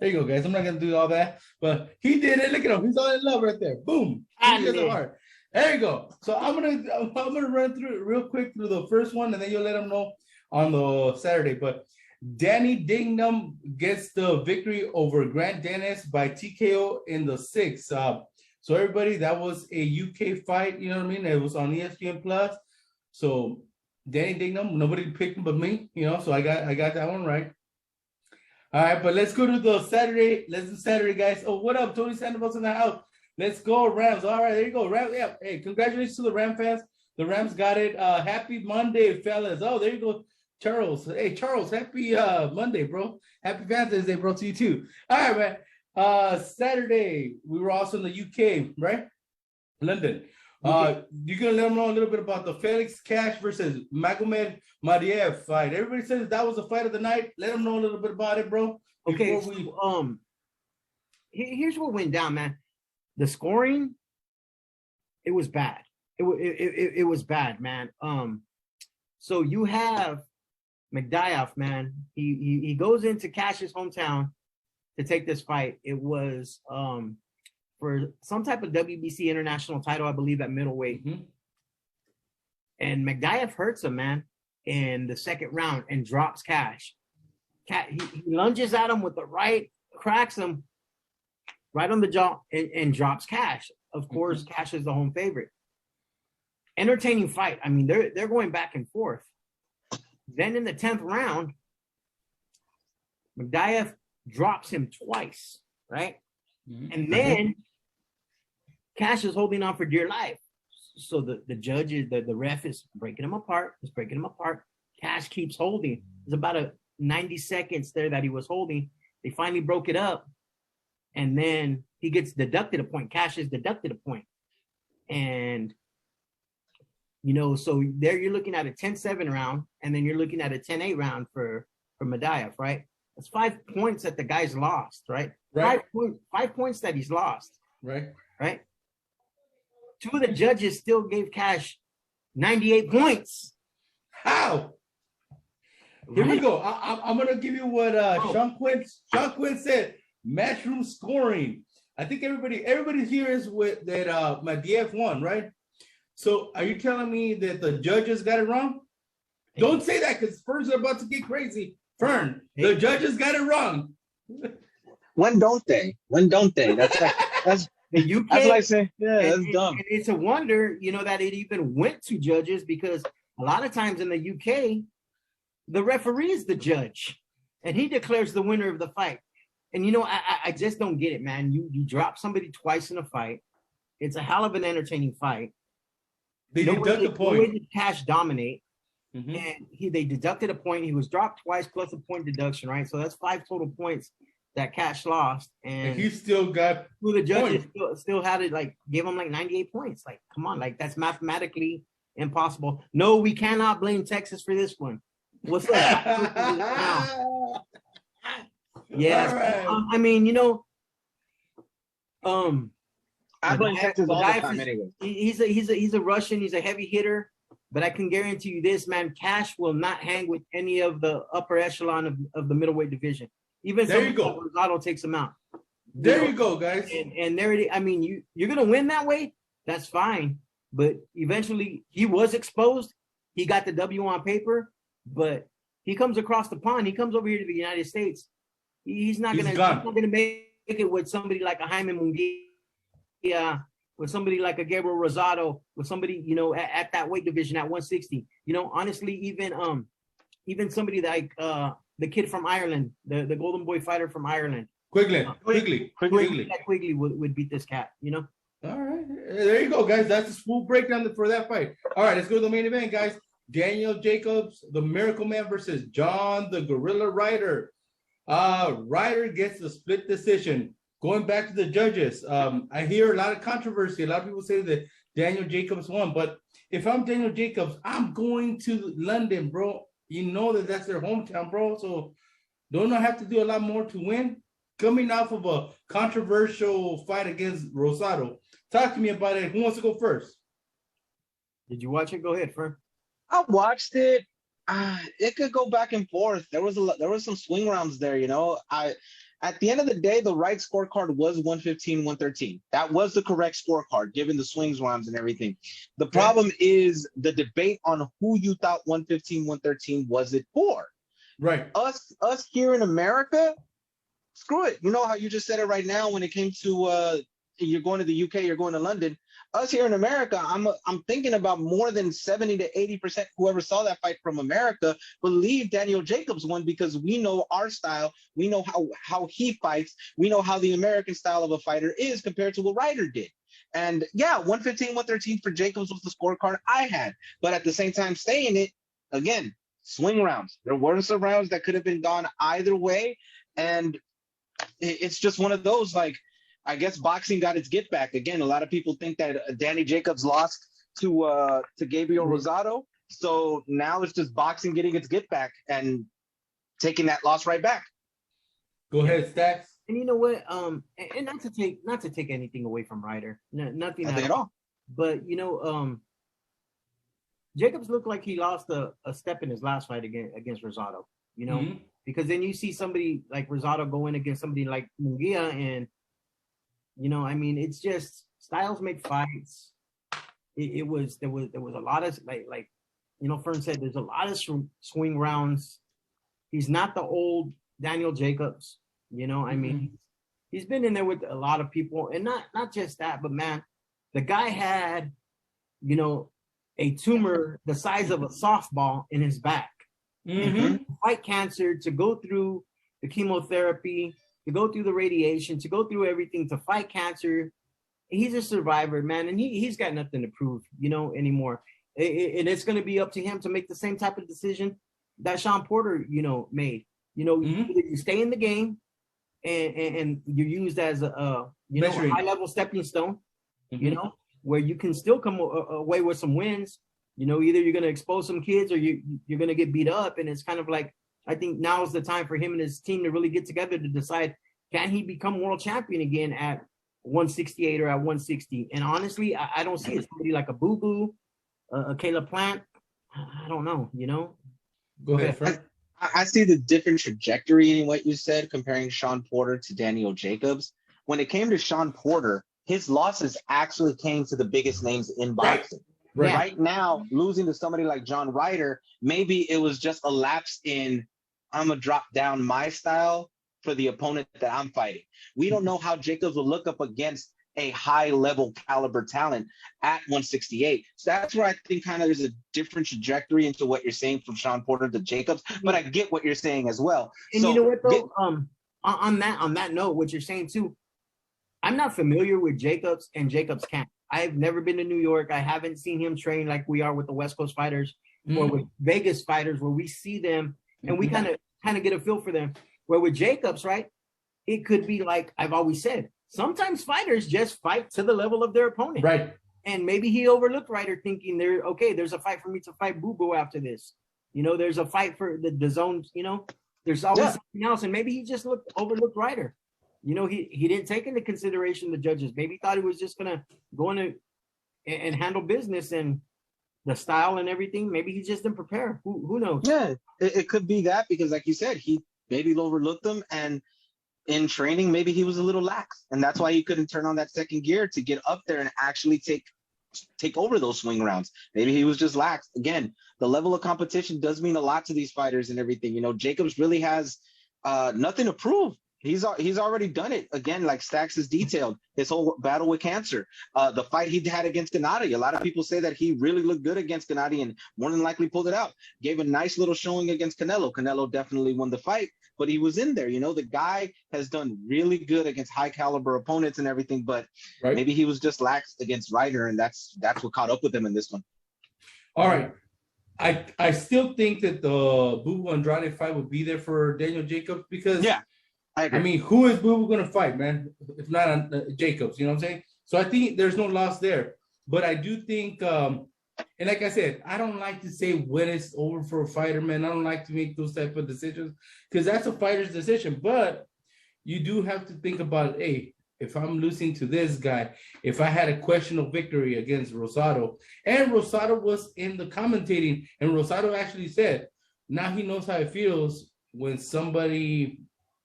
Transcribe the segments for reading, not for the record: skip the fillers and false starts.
There you go, guys. I'm not gonna do all that, but he did it. Look at him. He's all in love right there. Boom. There you go. So I'm gonna run through real quick through the first one, and then you'll let them know on the Saturday. But Danny Dignam gets the victory over Grant Dennis by TKO in the 6th. So everybody, that was a UK fight. You know what I mean? It was on ESPN Plus. So Danny Dignam, nobody picked him but me. You know, so I got that one right. All right, but let's go to the Saturday. Let's do Saturday, guys. Oh, what up? Tony Sandoval's in the house. Let's go, Rams. All right, there you go. Rams. Yeah. Hey, congratulations to the Ram fans. The Rams got it. Happy Monday, fellas. Oh, there you go. Charles. Hey, Charles, happy Monday, bro. Happy Valentine's Day, bro, to you too. All right, man. Saturday, we were also in the UK, right? London. You're going to let them know a little bit about the Felix Cash versus Magomed Madiev fight. Everybody says that was the fight of the night. Let them know a little bit about it, bro. Okay, here's what went down, man. The scoring, it was bad. It was bad, man. So you have Magdayev, man. He goes into Cash's hometown to take this fight. It was for some type of WBC international title, I believe, at middleweight. Mm-hmm. And Magdayev hurts him, man, in the 2nd round and drops Cash. He lunges at him with the right, cracks him right on the jaw and drops Cash. Of course, mm-hmm. Cash is the home favorite. Entertaining fight. I mean, they're going back and forth. Then in the 10th round, Magdayev drops him twice, right? Mm-hmm. And then Cash is holding on for dear life. So the judge, the ref is breaking him apart. He's breaking him apart. Cash keeps holding. There's about a 90 seconds there that he was holding. They finally broke it up. And then he gets deducted a point. Cash is deducted a point. And, you know, so there you're looking at a 10-7 round, and then you're looking at a 10-8 round for Magdayev, right? That's 5 points that the guy's lost, right? Right. 5 points that he's lost. Right. Right. 2 of the judges still gave Cash 98 points. How? Here we go. I'm gonna give you what Sean Quinn said. Matchroom scoring. I think everybody here is with that Madiev won, right? So are you telling me that the judges got it wrong? Don't say that, because Ferns are about to get crazy. Fern, the judges got it wrong. When don't they? That's the UK. That's what I say. Yeah, that's dumb. And it's a wonder, you know, that it even went to judges, because a lot of times in the UK, the referee is the judge, and he declares the winner of the fight. And, you know, I just don't get it, man. You drop somebody twice in a fight. It's a hell of an entertaining fight. They deduct the point. The way did Cash dominate, mm-hmm. and they deducted a point. He was dropped twice plus a point deduction, right? So that's 5 total points that Cash lost. And he still got who the judges still had it, like, give him like 98 points. Like, come on, like, that's mathematically impossible. No, we cannot blame Texas for this one. What's up? Yes, right. I mean, you know, I blame Texas all the time anyway. He's a Russian. He's a heavy hitter, but I can guarantee you this, man. Cash will not hang with any of the upper echelon of the middleweight division. Even there you go. Rosado takes him out. There you go, guys. And there it is. I mean, you're gonna win that way. That's fine. But eventually, he was exposed. He got the W on paper, but he comes across the pond. He comes over here to the United States. He's not gonna make it with somebody like a Jaime Munguia, with somebody like a Gabriel Rosado, with somebody, you know, at that weight division at 160. You know, honestly, even somebody like the kid from Ireland, the Golden Boy fighter from Ireland, Quigley would beat this cat. You know. All right, there you go, guys. That's the full breakdown for that fight. All right, let's go to the main event, guys. Daniel Jacobs, the Miracle Man, versus John the Gorilla Ryder. Ryder gets the split decision. Going back to the judges, I hear a lot of controversy. A lot of people say that Daniel Jacobs won, but if I'm Daniel Jacobs, I'm going to London, bro. You know that's their hometown, bro. So don't I have to do a lot more to win? Coming off of a controversial fight against Rosado. Talk to me about it. Who wants to go first? Did you watch it? Go ahead, Fern. I watched it. It could go back and forth. There was some swing rounds there, you know. At the end of the day, the right scorecard was 115, 113. That was the correct scorecard, given the swings rounds and everything. The problem is the debate on who you thought 115, 113 was it for. Right. Us here in America, screw it. You know how you just said it right now when it came to you're going to the UK, you're going to London. Us here in America, I'm thinking about more than 70 to 80% whoever saw that fight from America believe Daniel Jacobs won because we know our style, we know how he fights, we know how the American style of a fighter is compared to what Ryder did. And yeah, 115, 113 for Jacobs was the scorecard I had. But at the same time saying it, again, swing rounds. There were some rounds that could have been gone either way. And it's just one of those, like, I guess boxing got its get back. Again, a lot of people think that Danny Jacobs lost to Gabriel Rosado. So now it's just boxing getting its get back and taking that loss right back. Go ahead, Stacks. And you know what? And not to take anything away from Ryder. Nothing at all. But you know, Jacobs looked like he lost a step in his last fight against Rosado. You know, because then you see somebody like Rosado go in against somebody like Munguia, and you know, I mean, it's just styles make fights. There was a lot of like you know, Fern said, there's a lot of swing rounds. He's not the old Daniel Jacobs. You know, I mean, he's been in there with a lot of people, and not just that, but man, the guy had, you know, a tumor the size of a softball in his back. To fight cancer, to go through the chemotherapy, to go through the radiation, to go through everything, to fight cancer. He's a survivor, man, and he's got nothing to prove, you know, anymore. And it's going to be up to him to make the same type of decision that Sean Porter, you know, made. You know, you stay in the game, and you're used as a you know, a high-level stepping stone, you know, where you can still come away with some wins. You know, either you're going to expose some kids or you're going to get beat up. And it's kind of like, I think now is the time for him and his team to really get together to decide, can he become world champion again at 168 or at 160? And honestly, I don't see it. Somebody like a Boo Boo, a Caleb Plant. I don't know, you know? Go ahead, Frank. I see the different trajectory in what you said, comparing Sean Porter to Daniel Jacobs. When it came to Sean Porter, his losses actually came to the biggest names in boxing. Right. Right now, losing to somebody like John Ryder, maybe it was just a lapse in, I'm going to drop down my style for the opponent that I'm fighting. We don't know how Jacobs will look up against a high-level caliber talent at 168. So that's where I think kind of there's a different trajectory into what you're saying from Sean Porter to Jacobs, but I get what you're saying as well. And so, you know what, though? On that note, what you're saying, too, I'm not familiar with Jacobs and Jacobs' camp. I've never been to New York. I haven't seen him train like we are with the West Coast fighters or with Vegas fighters, where we see them and we kind of get a feel for them. Where with Jacobs, right, it could be like I've always said, sometimes fighters just fight to the level of their opponent. Right. And maybe he overlooked Ryder thinking there's a fight for me to fight Boo Boo after this. You know, there's a fight for the zone, you know, there's always something else. And maybe he just overlooked Ryder. You know, he didn't take into consideration the judges. Maybe he thought he was just going to go in and handle business and the style and everything. Maybe he just didn't prepare. Who knows? Yeah, it could be that because, like you said, he maybe overlooked them. And in training, maybe he was a little lax. And that's why he couldn't turn on that second gear to get up there and actually take over those swing rounds. Maybe he was just lax. Again, the level of competition does mean a lot to these fighters and everything. You know, Jacobs really has nothing to prove. He's already done it. Again, like Stacks has detailed, his whole battle with cancer. The fight he had against Gennady. A lot of people say that he really looked good against Gennady and more than likely pulled it out. Gave a nice little showing against Canelo. Canelo definitely won the fight, but he was in there. You know, the guy has done really good against high caliber opponents and everything, but maybe he was just lax against Ryder, and that's what caught up with him in this one. All right. I still think that the Boo Boo Andrade fight will be there for Daniel Jacobs because I mean, who is Boo Boo going to fight, man? If not Jacobs, you know what I'm saying? So I think there's no loss there. But I do think, and like I said, I don't like to say when it's over for a fighter, man. I don't like to make those type of decisions because that's a fighter's decision. But you do have to think about, hey, if I'm losing to this guy, if I had a questionable victory against Rosado, and Rosado was in the commentating, and Rosado actually said, now he knows how it feels when somebody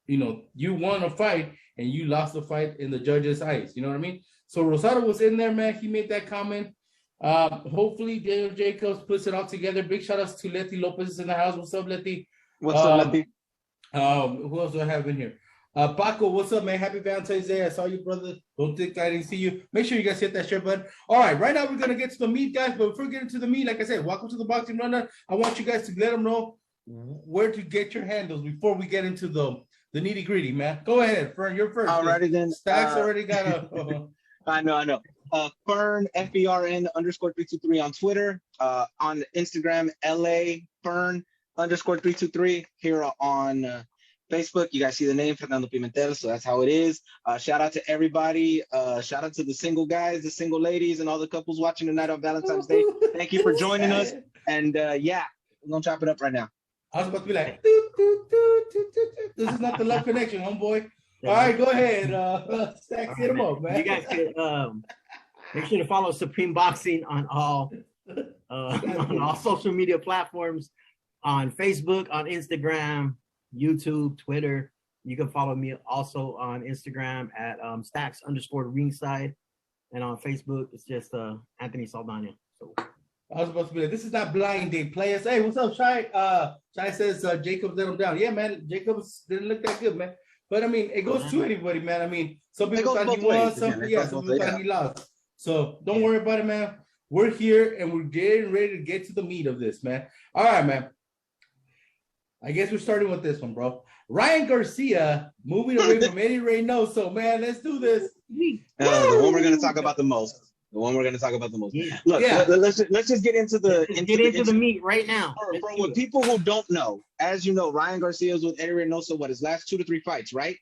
you won a fight and you lost the fight in the judges' eyes. You know what I mean? So Rosado was in there, man. He made that comment. Hopefully Daniel Jacobs puts it all together. Big shout outs to Letty Lopez in the house. What's up, Letty? What's up, Letty? Who else do I have in here? Paco, what's up, man? Happy Valentine's Day. I saw you, brother. Don't think I didn't see you. Make sure you guys hit that share button. All right, right now we're going to get to the meat, guys. But before we get into the meat, like I said, welcome to the Boxing Rundown. I want you guys to let them know where to get your handles before we get into the nitty gritty, man. Go ahead, Fern. You're first. Alrighty then. Stacks already got a. I know. Fern, FERN_323 on Twitter. On Instagram, LA Fern _323. Here on Facebook, you guys see the name Fernando Pimentel, so that's how it is. Shout out to everybody. Shout out to the single guys, the single ladies, and all the couples watching tonight on Valentine's Day. Thank you for joining us. And yeah, we're gonna chop it up right now. I was about to be like, this is not the love connection, homeboy. All right, go ahead. Stacks, hit them up, man. You guys could make sure to follow Supreme Boxing on all social media platforms, on Facebook, on Instagram, YouTube, Twitter. You can follow me also on Instagram at Stacks_ringside, and on Facebook it's just Anthony Saldana. So I was supposed to be like, this is not blind date players. Hey, what's up, Shy? Shy says Jacobs let him down. Yeah, man, Jacobs didn't look that good, man. But I mean, it goes to anybody, man. I mean, some people thought he won, some people thought he lost. So don't worry about it, man. We're here and we're getting ready to get to the meat of this, man. All right, man. I guess we're starting with this one, bro. Ryan Garcia moving away from Eddie Reynoso, man. Let's do this. The one we're going to talk about the most. Yeah. Look, let's just get into the meat right now. For what people who don't know, as you know, Ryan Garcia was with Eddie Reynoso, his last 2 to 3 fights, right?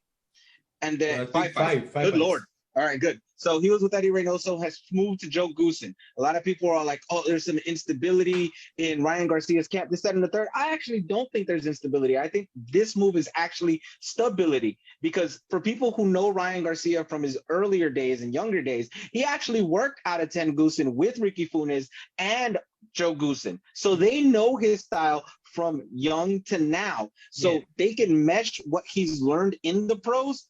And then five. Good Lord. All right, good. So he was with Eddie Reynoso, has moved to Joe Goosen. A lot of people are like, oh, there's some instability in Ryan Garcia's camp, this, that, and the third. I actually don't think there's instability. I think this move is actually stability, because for people who know Ryan Garcia from his earlier days and younger days, he actually worked out of 10 Goosen with Ricky Funes and Joe Goosen. So they know his style from young to now. So they can mesh what he's learned in the pros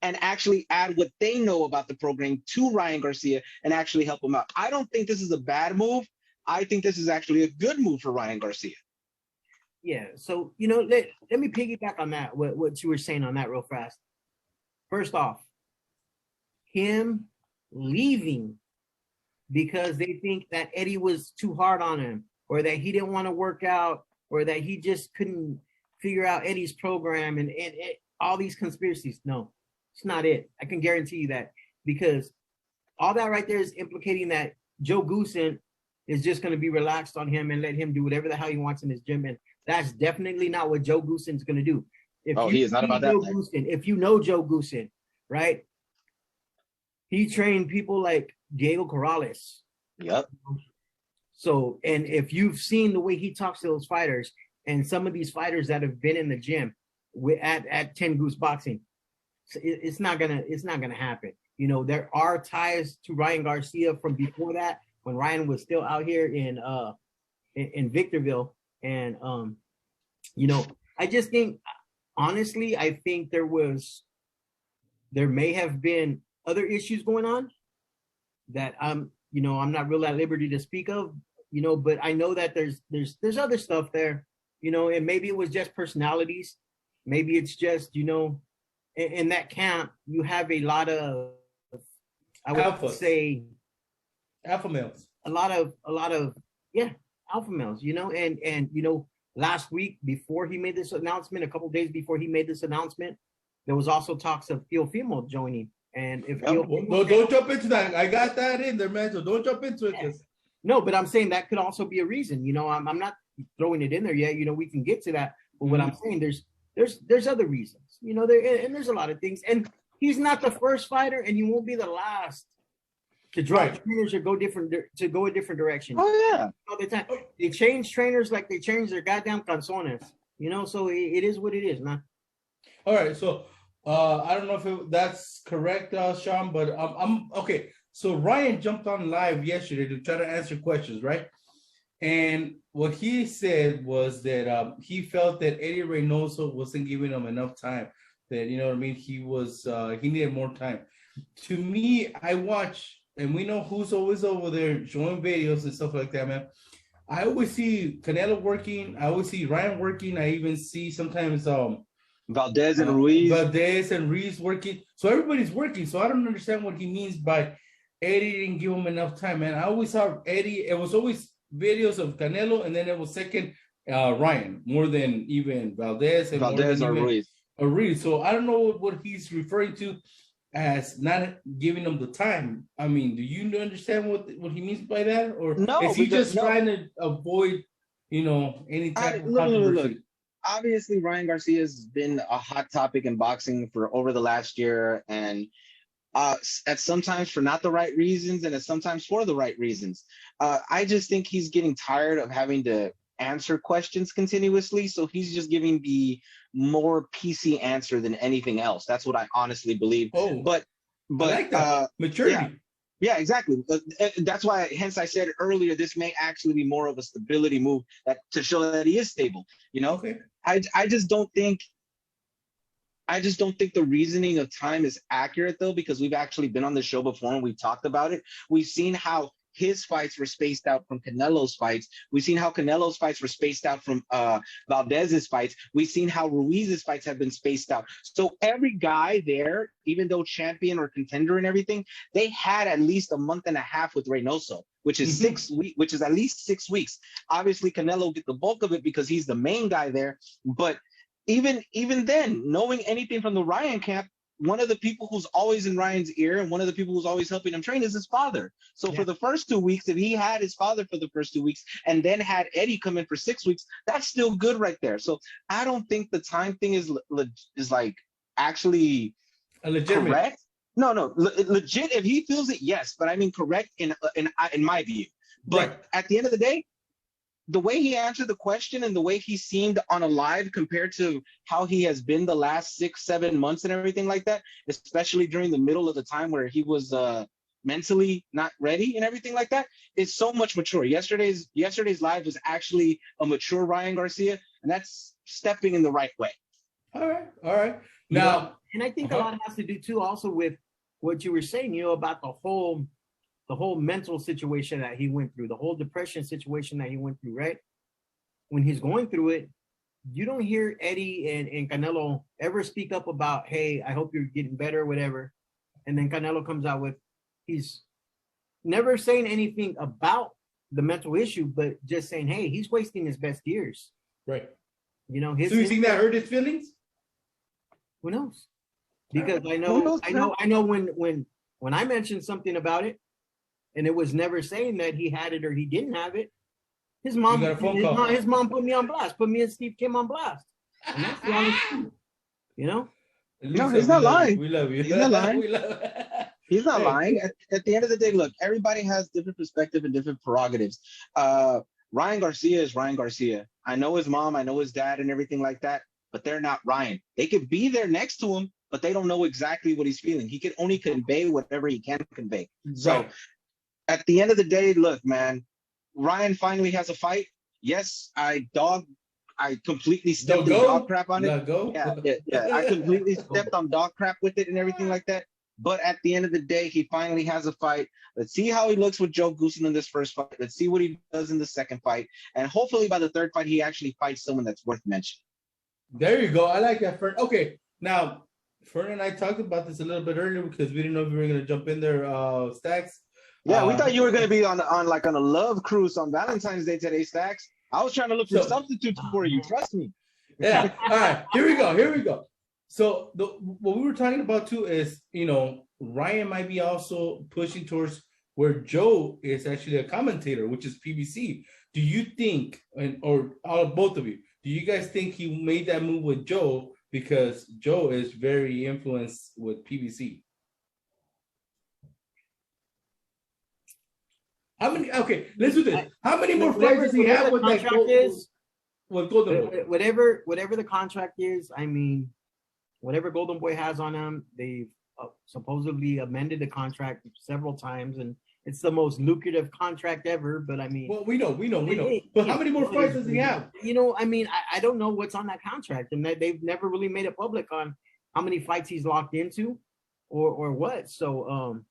and actually add what they know about the program to Ryan Garcia and actually help him out. I don't think this is a bad move. I think this is actually a good move for Ryan Garcia. Yeah, so, let me piggyback on that, what you were saying on that real fast. First off, him leaving because they think that Eddie was too hard on him, or that he didn't want to work out, or that he just couldn't figure out Eddie's program and all these conspiracies. No. It's not it. I can guarantee you that, because all that right there is implicating that Joe Goosen is just going to be relaxed on him and let him do whatever the hell he wants in his gym. And that's definitely not what Joe Goosen's going to do. He is not about that. If you know Joe Goosen, right? He trained people like Diego Corrales. Yep. So, and if you've seen the way he talks to those fighters, and some of these fighters that have been in the gym at 10 Goose Boxing, it's not gonna happen. There are ties to Ryan Garcia from before that, when Ryan was still out here in Victorville, and I just think, honestly, I think there may have been other issues going on that I'm not really at liberty to speak of, but I know that there's other stuff there, and maybe it was just personalities, maybe it's just in that camp, you have a lot of, I would say, alpha males. A lot of alpha males. And last week before he made this announcement, a couple of days before he made this announcement, there was also talks of Teofimo joining. And if don't jump into that, I got that in there, man. So don't jump into it. Yes. No, but I'm saying that could also be a reason. I'm not throwing it in there yet. We can get to that. But what I'm saying, there's other reasons. There's a lot of things, and he's not the first fighter, and you won't be the last to drop trainers or go a different direction. Oh yeah, all the time they change trainers like they change their goddamn canzones. So it is what it is, man. All right, so I don't know if that's correct, Sean, but I'm okay. So Ryan jumped on live yesterday to try to answer questions, right? And what he said was that he felt that Eddie Reynoso wasn't giving him enough time that, you know what I mean, he needed more time. To me, I watch, and we know who's always over there showing videos and stuff like that, man. I always see Canelo working. I always see Ryan working. I even see sometimes Valdez and Ruiz working. So everybody's working. So I don't understand what he means by Eddie didn't give him enough time, man. I always saw Eddie. It was always videos of Canelo, and then it was second Ryan, more than even Valdez or Ruiz. So I don't know what he's referring to as not giving them the time. I mean, do you understand what he means by that, or is he just trying to avoid, any type of controversy? Look. Obviously, Ryan Garcia has been a hot topic in boxing for over the last year, and at sometimes for not the right reasons, and at sometimes for the right reasons. I just think he's getting tired of having to answer questions continuously, so he's just giving the more PC answer than anything else. That's what I honestly believe. But I like that. Maturity. Yeah, exactly. That's why, hence I said earlier, this may actually be more of a stability move to show that he is stable. Okay. I just don't think the reasoning of time is accurate, though, because we've actually been on the show before and we've talked about it. We've seen how his fights were spaced out from Canelo's fights. We've seen how Canelo's fights were spaced out from Valdez's fights. We've seen how Ruiz's fights have been spaced out. So every guy there, even though champion or contender and everything, they had at least a month and a half with Reynoso, which is 6 weeks, which is at least 6 weeks. Obviously, Canelo get the bulk of it because he's the main guy there. But even then, knowing anything from the Ryan camp, one of the people who's always in Ryan's ear and one of the people who's always helping him train is his father. So for the first 2 weeks, if he had his father for the first 2 weeks and then had Eddie come in for 6 weeks, that's still good right there. So I don't think the time thing is like actually correct. No, legit. If he feels it, yes, but I mean correct in my view. But at the end of the day, the way he answered the question and the way he seemed on a live compared to how he has been the last 6-7 months and everything like that, especially during the middle of the time where he was mentally not ready and everything like that, is so much mature. Yesterday's live was actually a mature Ryan Garcia, and that's stepping in the right way. All right. Now, and I think a lot has to do too also with what you were saying, about the whole mental situation that he went through, the whole depression situation that he went through, right? When he's going through it, you don't hear Eddie and Canelo ever speak up about, hey, I hope you're getting better or whatever. And then Canelo comes out with, he's never saying anything about the mental issue, but just saying, hey, he's wasting his best years. Right. So you think that hurt his feelings? Who knows? Because I know when I mentioned something about it, and it was never saying that he had it or he didn't have it. His mom put me on blast, put me and Steve Kim on blast. And that's the honest truth, No, he's not lying. We love you. He's not lying. He's not lying. At the end of the day, look, everybody has different perspective and different prerogatives. Ryan Garcia is Ryan Garcia. I know his mom, I know his dad and everything like that, but they're not Ryan. They could be there next to him, but they don't know exactly what he's feeling. He can only convey whatever he can convey. So at the end of the day, look, man, Ryan finally has a fight. Yes, I completely stepped on dog crap on it. Yeah. I completely stepped on dog crap with it and everything like that. But at the end of the day, he finally has a fight. Let's see how he looks with Joe Goossen in this first fight. Let's see what he does in the second fight. And hopefully by the third fight, he actually fights someone that's worth mentioning. There you go. I like that, Fern. Okay, now, Fern and I talked about this a little bit earlier because we didn't know if we were going to jump in there, Stacks. Yeah, we thought you were going to be on a love cruise on Valentine's Day today, Stacks. I was trying to look for substitutes for you. Trust me. Yeah. All right. Here we go. So what we were talking about too is, Ryan might be also pushing towards where Joe is actually a commentator, which is PBC. Do you think, or both of you, do you guys think he made that move with Joe because Joe is very influenced with PBC? Okay, let's do this. How many more fights does he have with that contract? With Golden Boy? Whatever the contract is, I mean, whatever Golden Boy has on him, they've supposedly amended the contract several times, and it's the most lucrative contract ever. But I mean, well, we know. But how many more fights does he have? I mean, I don't know what's on that contract, and they've never really made it public on how many fights he's locked into, or what. So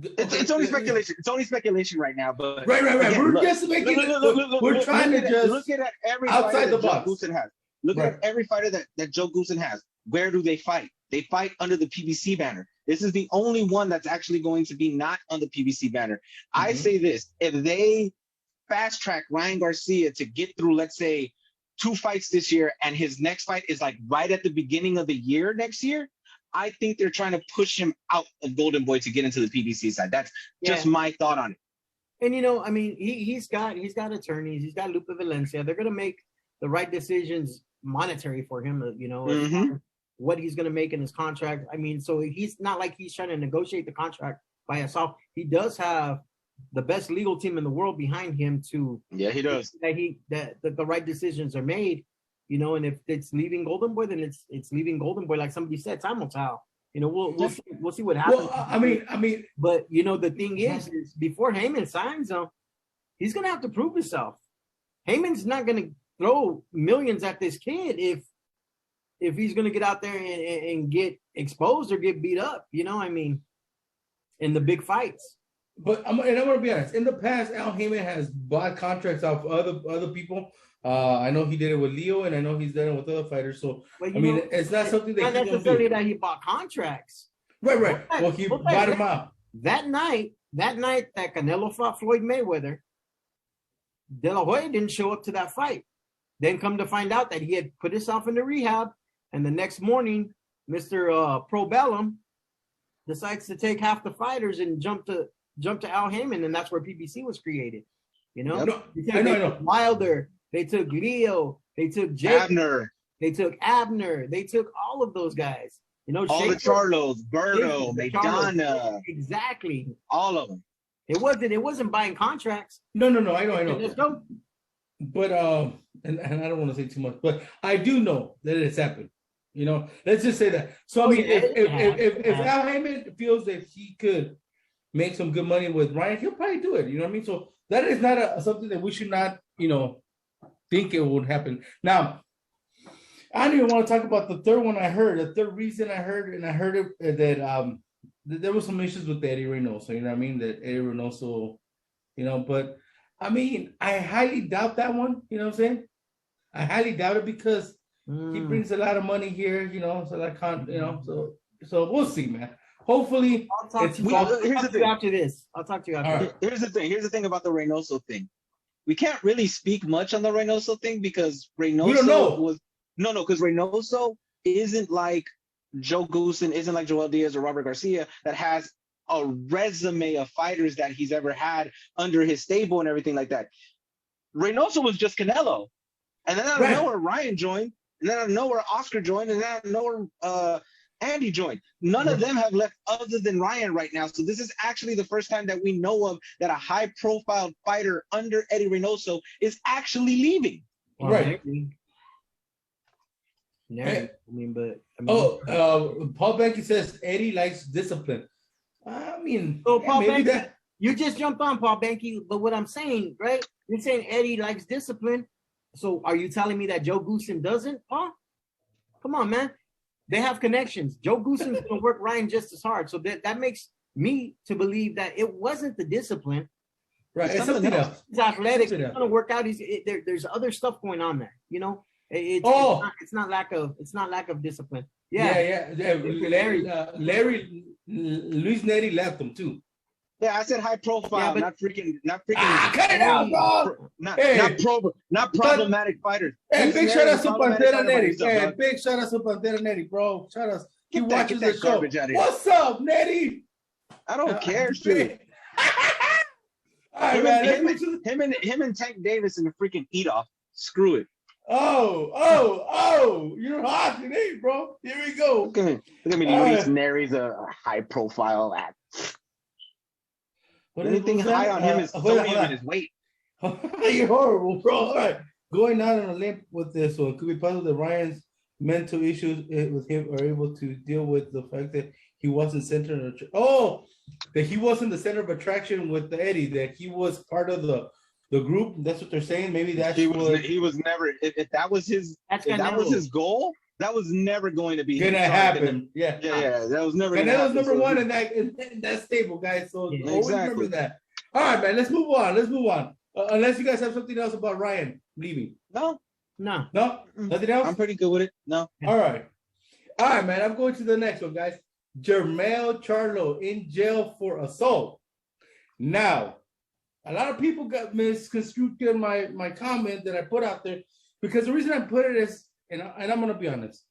it's only speculation. It's only speculation right now. But right. Again, We're just making we're trying to just look at every outside fighter the that box. Joe Goossen has. Look at every fighter that Joe Goossen has. Where do they fight? They fight under the PBC banner. This is the only one that's actually going to be not on the PBC banner. Mm-hmm. I say this: if they fast track Ryan Garcia to get through, let's say, 2 fights this year, and his next fight is like right at the beginning of the year next year, I think they're trying to push him out of Golden Boy to get into the PBC side. That's just my thought on it. And I mean, he's got attorneys, he's got Lupe Valencia. They're gonna make the right decisions monetary for him. What he's gonna make in his contract. I mean, so he's not like he's trying to negotiate the contract by himself. He does have the best legal team in the world behind him to he does that the right decisions are made, and if it's leaving Golden Boy, then it's leaving Golden Boy. Like somebody said, time will tell. We'll see what happens. Well, I mean, but the thing is before Heyman signs him, he's gonna have to prove himself. Heyman's not gonna throw millions at this kid if he's gonna get out there and get exposed or get beat up. I mean, in the big fights. But I'm gonna be honest. In the past, Al Heyman has bought contracts off other people. I know he did it with Leo, and I know he's done it with other fighters. So it's not something that not necessarily that he bought contracts. Right. Well, he bought him out. That night that Canelo fought Floyd Mayweather, De La Hoya didn't show up to that fight. Then come to find out that he had put himself into rehab, and the next morning, Mr. Pro Bellum decides to take half the fighters and jump to Al Heyman, and that's where PBC was created. I know. Wilder, they took Leo, they took Abner, they took Abner, they took all of those guys. All the Charlos, Berto, Madonna, exactly, all of them. It wasn't buying contracts. No, I know. Let's go. But and I don't want to say too much, but I do know that it's happened. Let's just say that. So I mean, if Al Heyman feels that he could make some good money with Ryan, he'll probably do it. You know what I mean? So that is not something that we should not, think it would happen. Now, I don't even want to talk about the third one I heard. The third reason I heard it that there was some issues with Eddie Reynoso. You know what I mean? That Eddie Reynoso, but I mean, I highly doubt that one. You know what I'm saying? I highly doubt it because he brings a lot of money here. So we'll see, man. Hopefully, I'll talk to you after this. I'll talk to you after this. Here's the thing about the Reynoso thing. We can't really speak much on the Reynoso thing because Reynoso we don't know. Because Reynoso isn't like Joe Goossen, isn't like Joel Diaz or Robert Garcia that has a resume of fighters that he's ever had under his stable and everything like that. Reynoso was just Canelo. And then out of nowhere, Ryan joined. And then out of nowhere, Oscar joined. And then out of nowhere, Andy joined. None of them have left other than Ryan right now. So this is actually the first time that we know of that a high-profile fighter under Eddie Reynoso is actually leaving. Right. Paul Becky says Eddie likes discipline. I mean, Paul Becky, you just jumped on Paul Becky, but what I'm saying, right? You're saying Eddie likes discipline. So are you telling me that Joe Goossen doesn't? Huh? Come on, man. They have connections. Joe Goossen's going to work Ryan just as hard. So that makes me to believe that it wasn't the discipline. Right. It's something else. He's athletic. He's going to work out. There's other stuff going on there. It's not lack of discipline. Yeah. Luis Neri left him too. Yeah, I said high profile, not freaking. Cut it out, bro. Not problematic fighters. Hey, big shout out to Pantera Neri. Hey, big shout out to Pantera Neri, bro. Shout out. He watches the show. What's up, Neri? I don't care, shit. All right, man. Him and Tank Davis in the freaking eat off. Screw it. Oh, you're hot today, bro. Here we go. Look at me. Luis Neri's a high profile act. Anything high on him is even his weight. You're horrible, bro. All right. Going out on a limb with this one, could be possible that Ryan's mental issues with him are able to deal with the fact that he wasn't that he wasn't the center of attraction with the Eddie, that he was part of the group. That's what they're saying. Maybe that's he was never. If that was his goal, That was never going to be gonna happen. Yeah. That was never. Canelo's number one in that stable, guys. So always remember that. All right, man. Let's move on. Unless you guys have something else about Ryan leaving. No. Nothing else. I'm pretty good with it. No. All right, man. I'm going to the next one, guys. Jermail Charlo in jail for assault. Now, a lot of people got misconstrued my comment that I put out there because the reason I put it is, and I'm gonna be honest.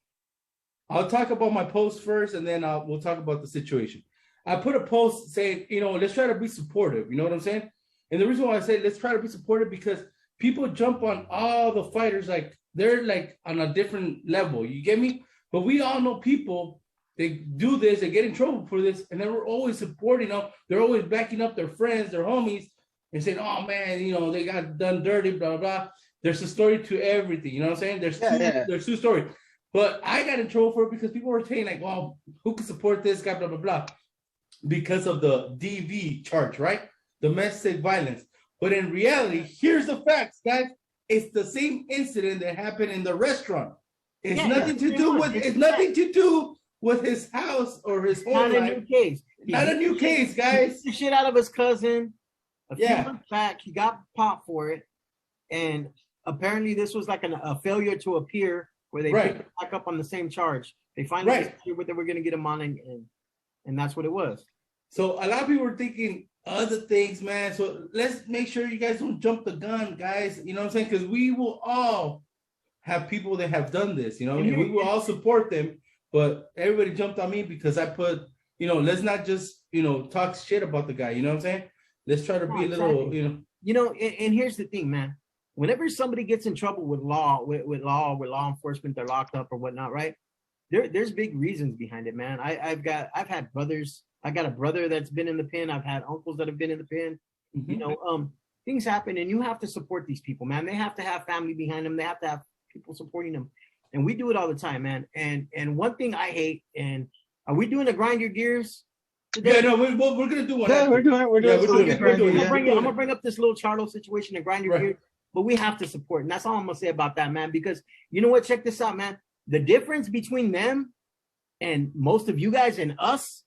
I'll talk about my post first, and then we'll talk about the situation. I put a post saying, let's try to be supportive. You know what I'm saying? And the reason why I say let's try to be supportive because people jump on all the fighters like they're like on a different level. You get me? But we all know people, they do this, they get in trouble for this, and then we're always supporting them. They're always backing up their friends, their homies, and saying, oh man, they got done dirty, blah, blah, blah. There's a story to everything. You know what I'm saying? There's two stories. But I got in trouble for it because people were saying like, well, who can support this guy, blah, blah, blah. Because of the DV charge, right? Domestic violence. But in reality, here's the facts, guys. It's the same incident that happened in the restaurant. It's nothing to do with his house or his home. Not a new case. Not a new case, guys. He beat the shit out of his cousin. A few months back, he got popped for it, and apparently this was like a failure to appear, where they picked him back up on the same charge. They finally decided what they were going to get him on, and that's what it was. So a lot of people were thinking other things, man. So let's make sure you guys don't jump the gun, guys. You know what I'm saying? Because we will all have people that have done this. And we will all support them. But everybody jumped on me because I put, let's not just, talk shit about the guy. You know what I'm saying? Let's try to be a little, and here's the thing, man. Whenever somebody gets in trouble with law enforcement, they're locked up or whatnot, right? There's big reasons behind it, man. I've had brothers. I got a brother that's been in the pen. I've had uncles that have been in the pen. Mm-hmm. Things happen, and you have to support these people, man. They have to have family behind them. They have to have people supporting them, and we do it all the time, man. And one thing I hate, and are we doing a grind your gears today? Yeah, no, we're gonna do one. Yeah, we're doing it. I'm gonna bring up this little Charlo situation and grind your gears, but we have to support, and that's all I'm gonna say about that, man. Because you know what? Check this out, man. The difference between them and most of you guys and us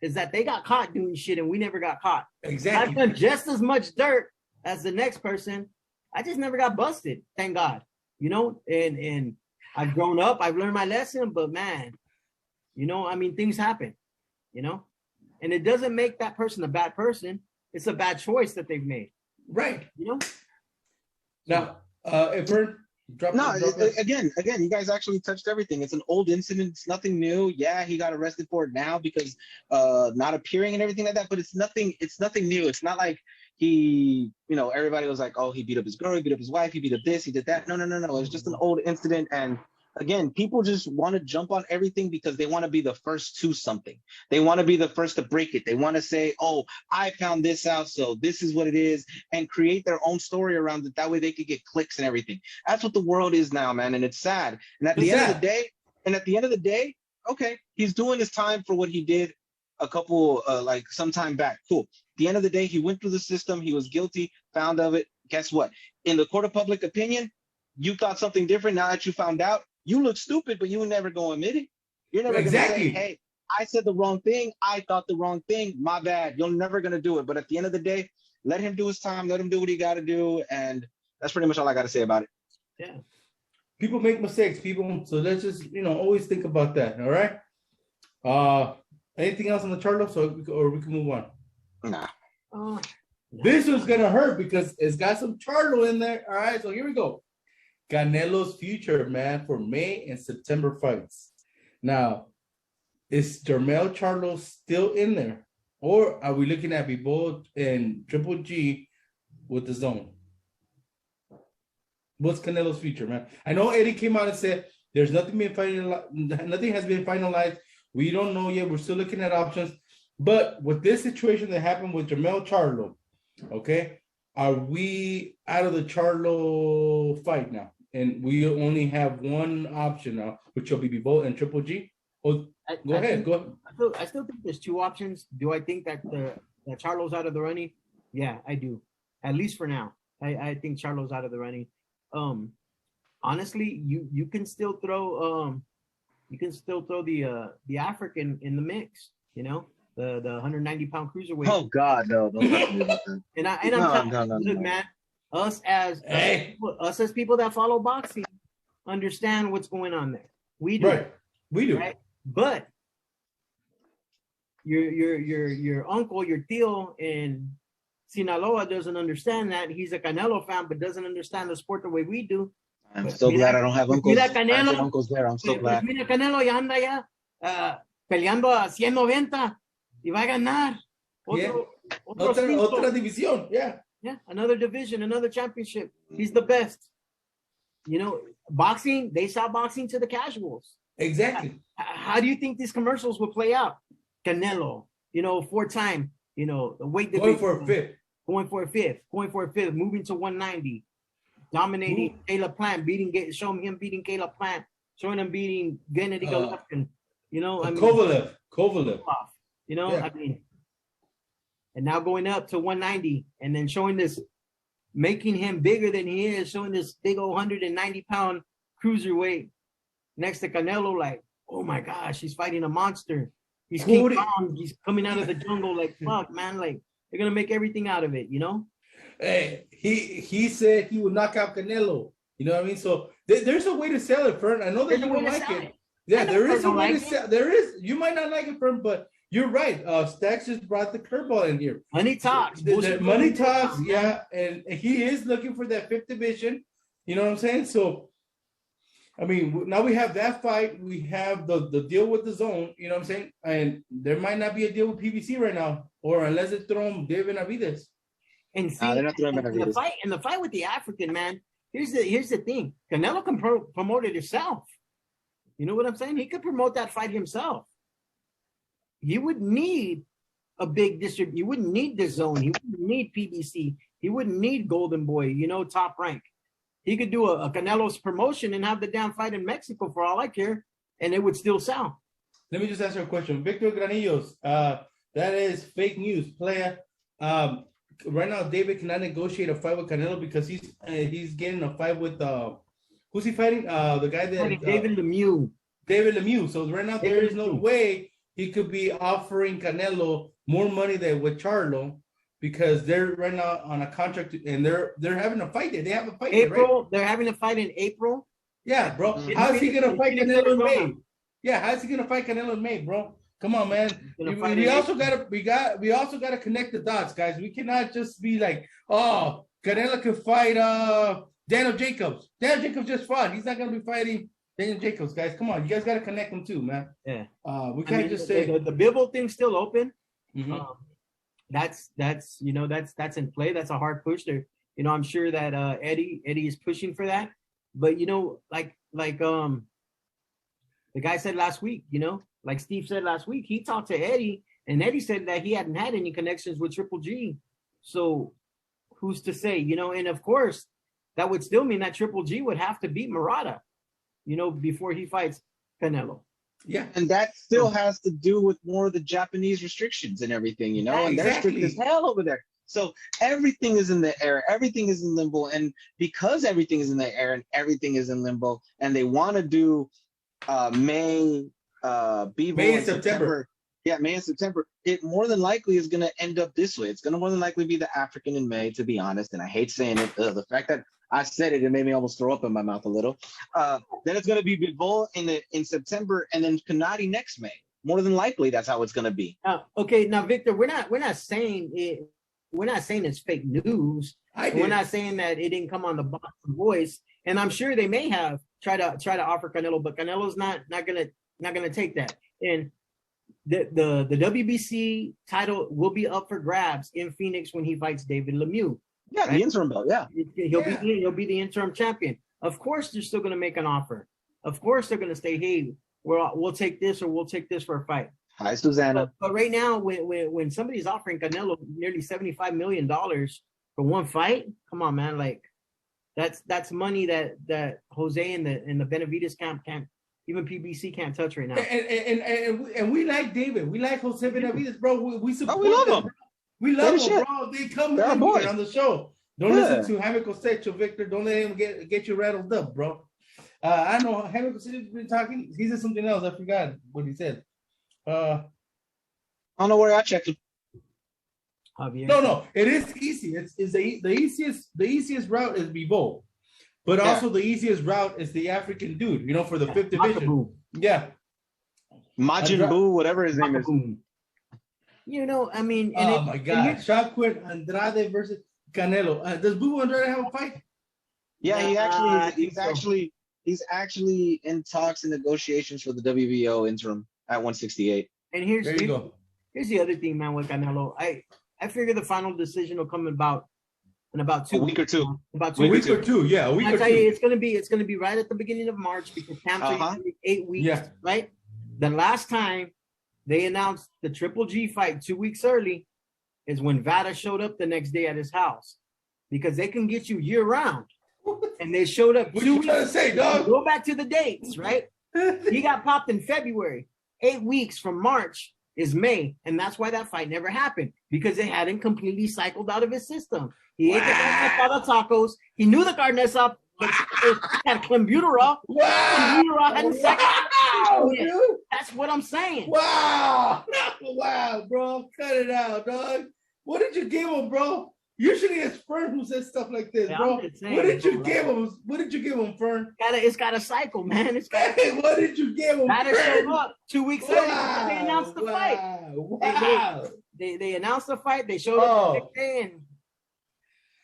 is that they got caught doing shit and we never got caught. Exactly. I've done just as much dirt as the next person. I just never got busted, thank God. And I've grown up, I've learned my lesson, but man, things happen, and it doesn't make that person a bad person. It's a bad choice that they've made. Right. Now, if we're again, you guys actually touched everything. It's an old incident. It's nothing new. Yeah, he got arrested for it now because not appearing and everything like that. But it's nothing new. It's not like he, everybody was like, oh, he beat up his girl, he beat up his wife, he beat up this, he did that. No. It's just an old incident. And again, people just want to jump on everything because they want to be the first to something. They want to be the first to break it. They want to say, oh, I found this out, so this is what it is, and create their own story around it. That way they could get clicks and everything. That's what the world is now, man, and it's sad. And at the end of the day, okay, he's doing his time for what he did some time back. Cool. At the end of the day, he went through the system. He was guilty, found of it. Guess what? In the court of public opinion, you thought something different. Now that you found out, you look stupid, but you would never go admit it. You're never going to say, hey, I said the wrong thing. I thought the wrong thing. My bad. You're never going to do it. But at the end of the day, let him do his time. Let him do what he got to do. And that's pretty much all I got to say about it. Yeah. People make mistakes, people. So let's just, always think about that. All right. Anything else on the Charlo? Or we can move on. Nah. This one's going to hurt because it's got some Charlo in there. All right. So here we go. Canelo's future, man, for May and September fights. Now, is Jermail Charlo still in there? Or are we looking at Bebo and Triple G with the zone? What's Canelo's future, man? I know Eddie came out and said there's nothing has been finalized. We don't know yet. We're still looking at options. But with this situation that happened with Jermail Charlo, okay, are we out of the Charlo fight now? And we only have one option now, which will be Bebo and Triple G. Oh, go ahead. I still think there's two options. Do I think that Charlo's out of the running? Yeah, I do. At least for now. I think Charlo's out of the running. Honestly, you can still throw you can still throw the African in the mix. You know, the 190-pound cruiserweight. Oh God, no! Don't talk to me about that. And I'm telling you, look, man, us as people that follow boxing understand what's going on there. We do, right? We do, right? But your uncle, your tío in Sinaloa doesn't understand that. He's a Canelo fan, but doesn't understand the sport the way we do. I'm so glad I don't have uncles. Canelo, uncles there. I'm so glad. Mira, Canelo ya anda ya peleando a 190 y va a ganar. Otra división, yeah. Yeah, another division, another championship. He's the best. You know, boxing, they sell boxing to the casuals. Exactly. How do you think these commercials will play out? Canelo, you know, 4-time, you know, the weight division. Going for a fifth, moving to 190, dominating Caleb Plant, showing him beating Caleb Plant, showing him beating Gennady Golovkin, you know. Kovalev. You know, I mean, and now going up to 190 and then showing this, making him bigger than he is, showing this big old 190-pound cruiserweight next to Canelo, like, oh my gosh, he's fighting a monster. He's King Kong. He's coming out of the jungle, like, fuck, man, like, they're gonna make everything out of it, you know. Hey, he said he would knock out Canelo. You know what I mean? So there's a way to sell it, Fern. I know that you don't like it. Yeah, there is a way to sell. There is. You might not like it, Fern, but you're right. Stacks just brought the curveball in here. Money talks. Money talks. Yeah, and he is looking for that fifth division. You know what I'm saying? So, I mean, now we have that fight. We have the deal with the zone. You know what I'm saying? And there might not be a deal with PBC right now, or unless they throw him David Benavidez. And see, the fight with the African, man. Here's the thing. Canelo can promote it himself. You know what I'm saying? He could promote that fight himself. He would need a big district. He wouldn't need the zone. He wouldn't need PBC. He wouldn't need Golden Boy, you know, Top Rank. He could do a Canelo's promotion and have the damn fight in Mexico for all I care, and it would still sell. Let me just ask you a question. Victor Granillos, that is fake news, player. Right now, David cannot negotiate a fight with Canelo because he's getting a fight with who's he fighting? The guy that David Lemieux. David Lemieux. So right now, there is no way he could be offering Canelo more money than with Charlo because they're right now on a contract and they're having a fight there. They have a fight April. Right? They're having a fight in April. Yeah, bro. How's he gonna fight Canelo in May? Yeah, how's he gonna fight Canelo in May, bro? Come on, man. We also gotta connect the dots, guys. We cannot just be like, oh, Canelo can fight Daniel Jacobs. Daniel Jacobs just fought. He's not gonna be fighting Daniel Jacobs, guys. Come on, you guys gotta connect them too, man. Yeah. We can't just say the Bivol thing's still open. Mm-hmm. That's in play. That's a hard push there. You know, I'm sure that Eddie is pushing for that. But you know, like the guy said last week, you know, like Steve said last week, he talked to Eddie, and Eddie said that he hadn't had any connections with Triple G. So who's to say, you know? And of course, that would still mean that Triple G would have to beat Murata, you know, before he fights Canelo. Yeah, and that still has to do with more of the Japanese restrictions and everything, you know, and they're strict as hell over there. So everything is in the air, everything is in limbo, and because everything is in the air and everything is in limbo, and they want to do May and September. Yeah, May and September. It more than likely is going to end up this way. It's going to more than likely be the African in May, to be honest. And I hate saying it. The fact that I said it, it made me almost throw up in my mouth a little. Then it's going to be Bivol in September, and then Canadi next May. More than likely, that's how it's going to be. Okay, now Victor, we're not saying it. We're not saying it's fake news. We're not saying that it didn't come on the Boxing Voice. And I'm sure they may have tried to offer Canelo, but Canelo's not gonna take that. And the WBC title will be up for grabs in Phoenix when he fights David Lemieux. Yeah, right? The interim belt. Yeah, he'll be the interim champion. Of course, they're still gonna make an offer. Of course, they're gonna say, "Hey, we'll take this or we'll take this for a fight." Hi, Susanna. But right now, when somebody's offering Canelo nearly $75 million for one fight, come on, man, like that's money that Jose and the Benavidez camp can't, even PBC can't touch right now. And we like David. We like Jose Benavidez, bro. We support we love them. him. We love them, bro. They come in here on the show. Don't listen to Jaime Costecho, Victor. Don't let him get you rattled up, bro. I don't know. Jaime Costillo's been talking. He said something else. I forgot what he said. I don't know where I checked it. No. It is easy. It's the easiest route is Bivol, but also the easiest route is the African dude. You know, for the fifth division. Yeah. Majin Buu, whatever his name is. You know, I mean. Oh my God! Shaquin Andrade versus Canelo. Does Boo Andrade have a fight? Yeah, he's actually in talks and negotiations for the WBO interim at 168. And here's the other thing, man, with Canelo. I figure the final decision will come in about 2 weeks. A week or two. About 2 weeks. A week or two, yeah. A week or two. It's gonna be right at the beginning of March because camps are 8 weeks, right? The last time they announced the Triple G fight 2 weeks early is when Vada showed up the next day at his house because they can get you year round. And they showed up 2 weeks. What you trying to say, dog? Go back to the dates, right? He got popped in February. 8 weeks from March is May, and that's why that fight never happened because it hadn't completely cycled out of his system. He ate the carne tacos. He knew the carne asada had clenbuterol. Wow! Clenbuterol hadn't cycled. That's what I'm saying. Wow! Wow, bro, cut it out, dog. What did you give him, bro? Usually it's Fern who says stuff like this, bro. What did you give him? What did you give him, Fern? It's got a cycle, man. What did you give him? That showed up 2 weeks early. They announced the fight. Wow. They announced the fight. They showed up the next day and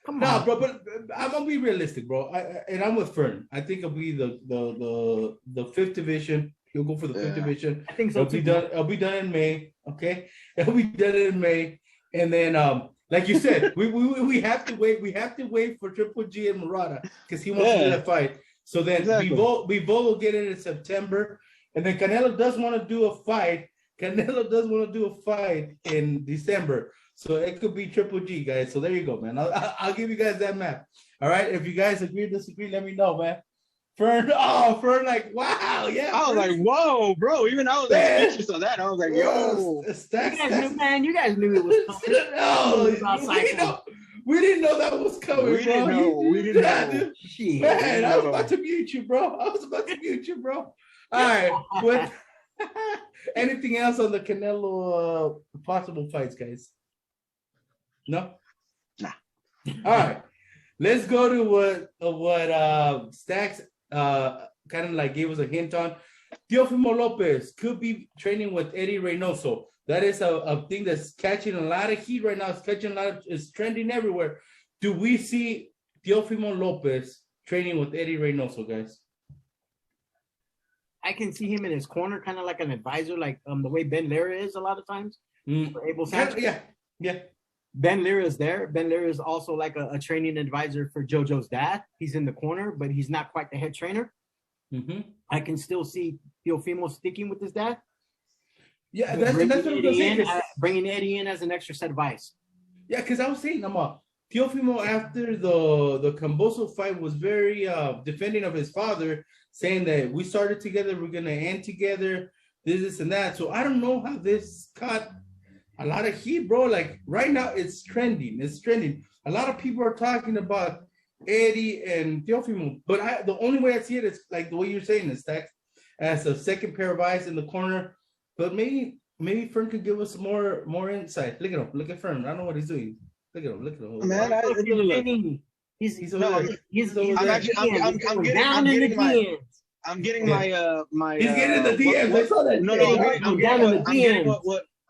come on. Bro, but I'm gonna be realistic, bro. And I'm with Fern. I think it'll be the fifth division. He'll go for the fifth division. I think so. It'll be done in May. Okay, it'll be done in May, and then like you said, we have to wait. We have to wait for Triple G and Murata because he wants to do that fight. So then Bivol will get it in September, and then Canelo does want to do a fight. In December. So it could be Triple G, guys. So there you go, man. I'll give you guys that map. All right. If you guys agree or disagree, let me know, man. Fern, like, wow, yeah. I was like, whoa, bro. Even I was like, speechless on that. I was like, yo. You guys knew it was coming. We didn't know that was coming, We didn't know. Dude. Man, I was about to mute you, bro. All right. What? Anything else on the Canelo possible fights, guys? No? Nah. All right. Let's go to what Stacks kind of like gave us a hint on. Teofimo Lopez could be training with Eddie Reynoso. That is a thing that's catching a lot of heat right now. It's trending everywhere. Do we see Teofimo Lopez training with Eddie Reynoso, guys? I can see him in his corner, kind of like an advisor, like the way Ben Lira is a lot of times. Yeah. Ben Lira is there. Ben Lira is also like a training advisor for JoJo's dad. He's in the corner, but he's not quite the head trainer. Mm-hmm. I can still see Teofimo sticking with his dad. Yeah, that's what I'm saying. Bringing Eddie in as an extra set of eyes. Yeah, because I was saying, Teofimo after the Camboso fight was very defending of his father, saying that we started together, we're gonna end together, this and that. So I don't know how this caught a lot of heat, bro. Like right now, it's trending. A lot of people are talking about Eddie and Teofimo, but the only way I see it is like the way you're saying it, Stacks, as a second pair of eyes in the corner. But maybe Fern could give us more insight. Look at him. Look at Fern. I don't know what he's doing. Look at him. Man, he's I'm getting my. He's getting the DMs. I saw that. No.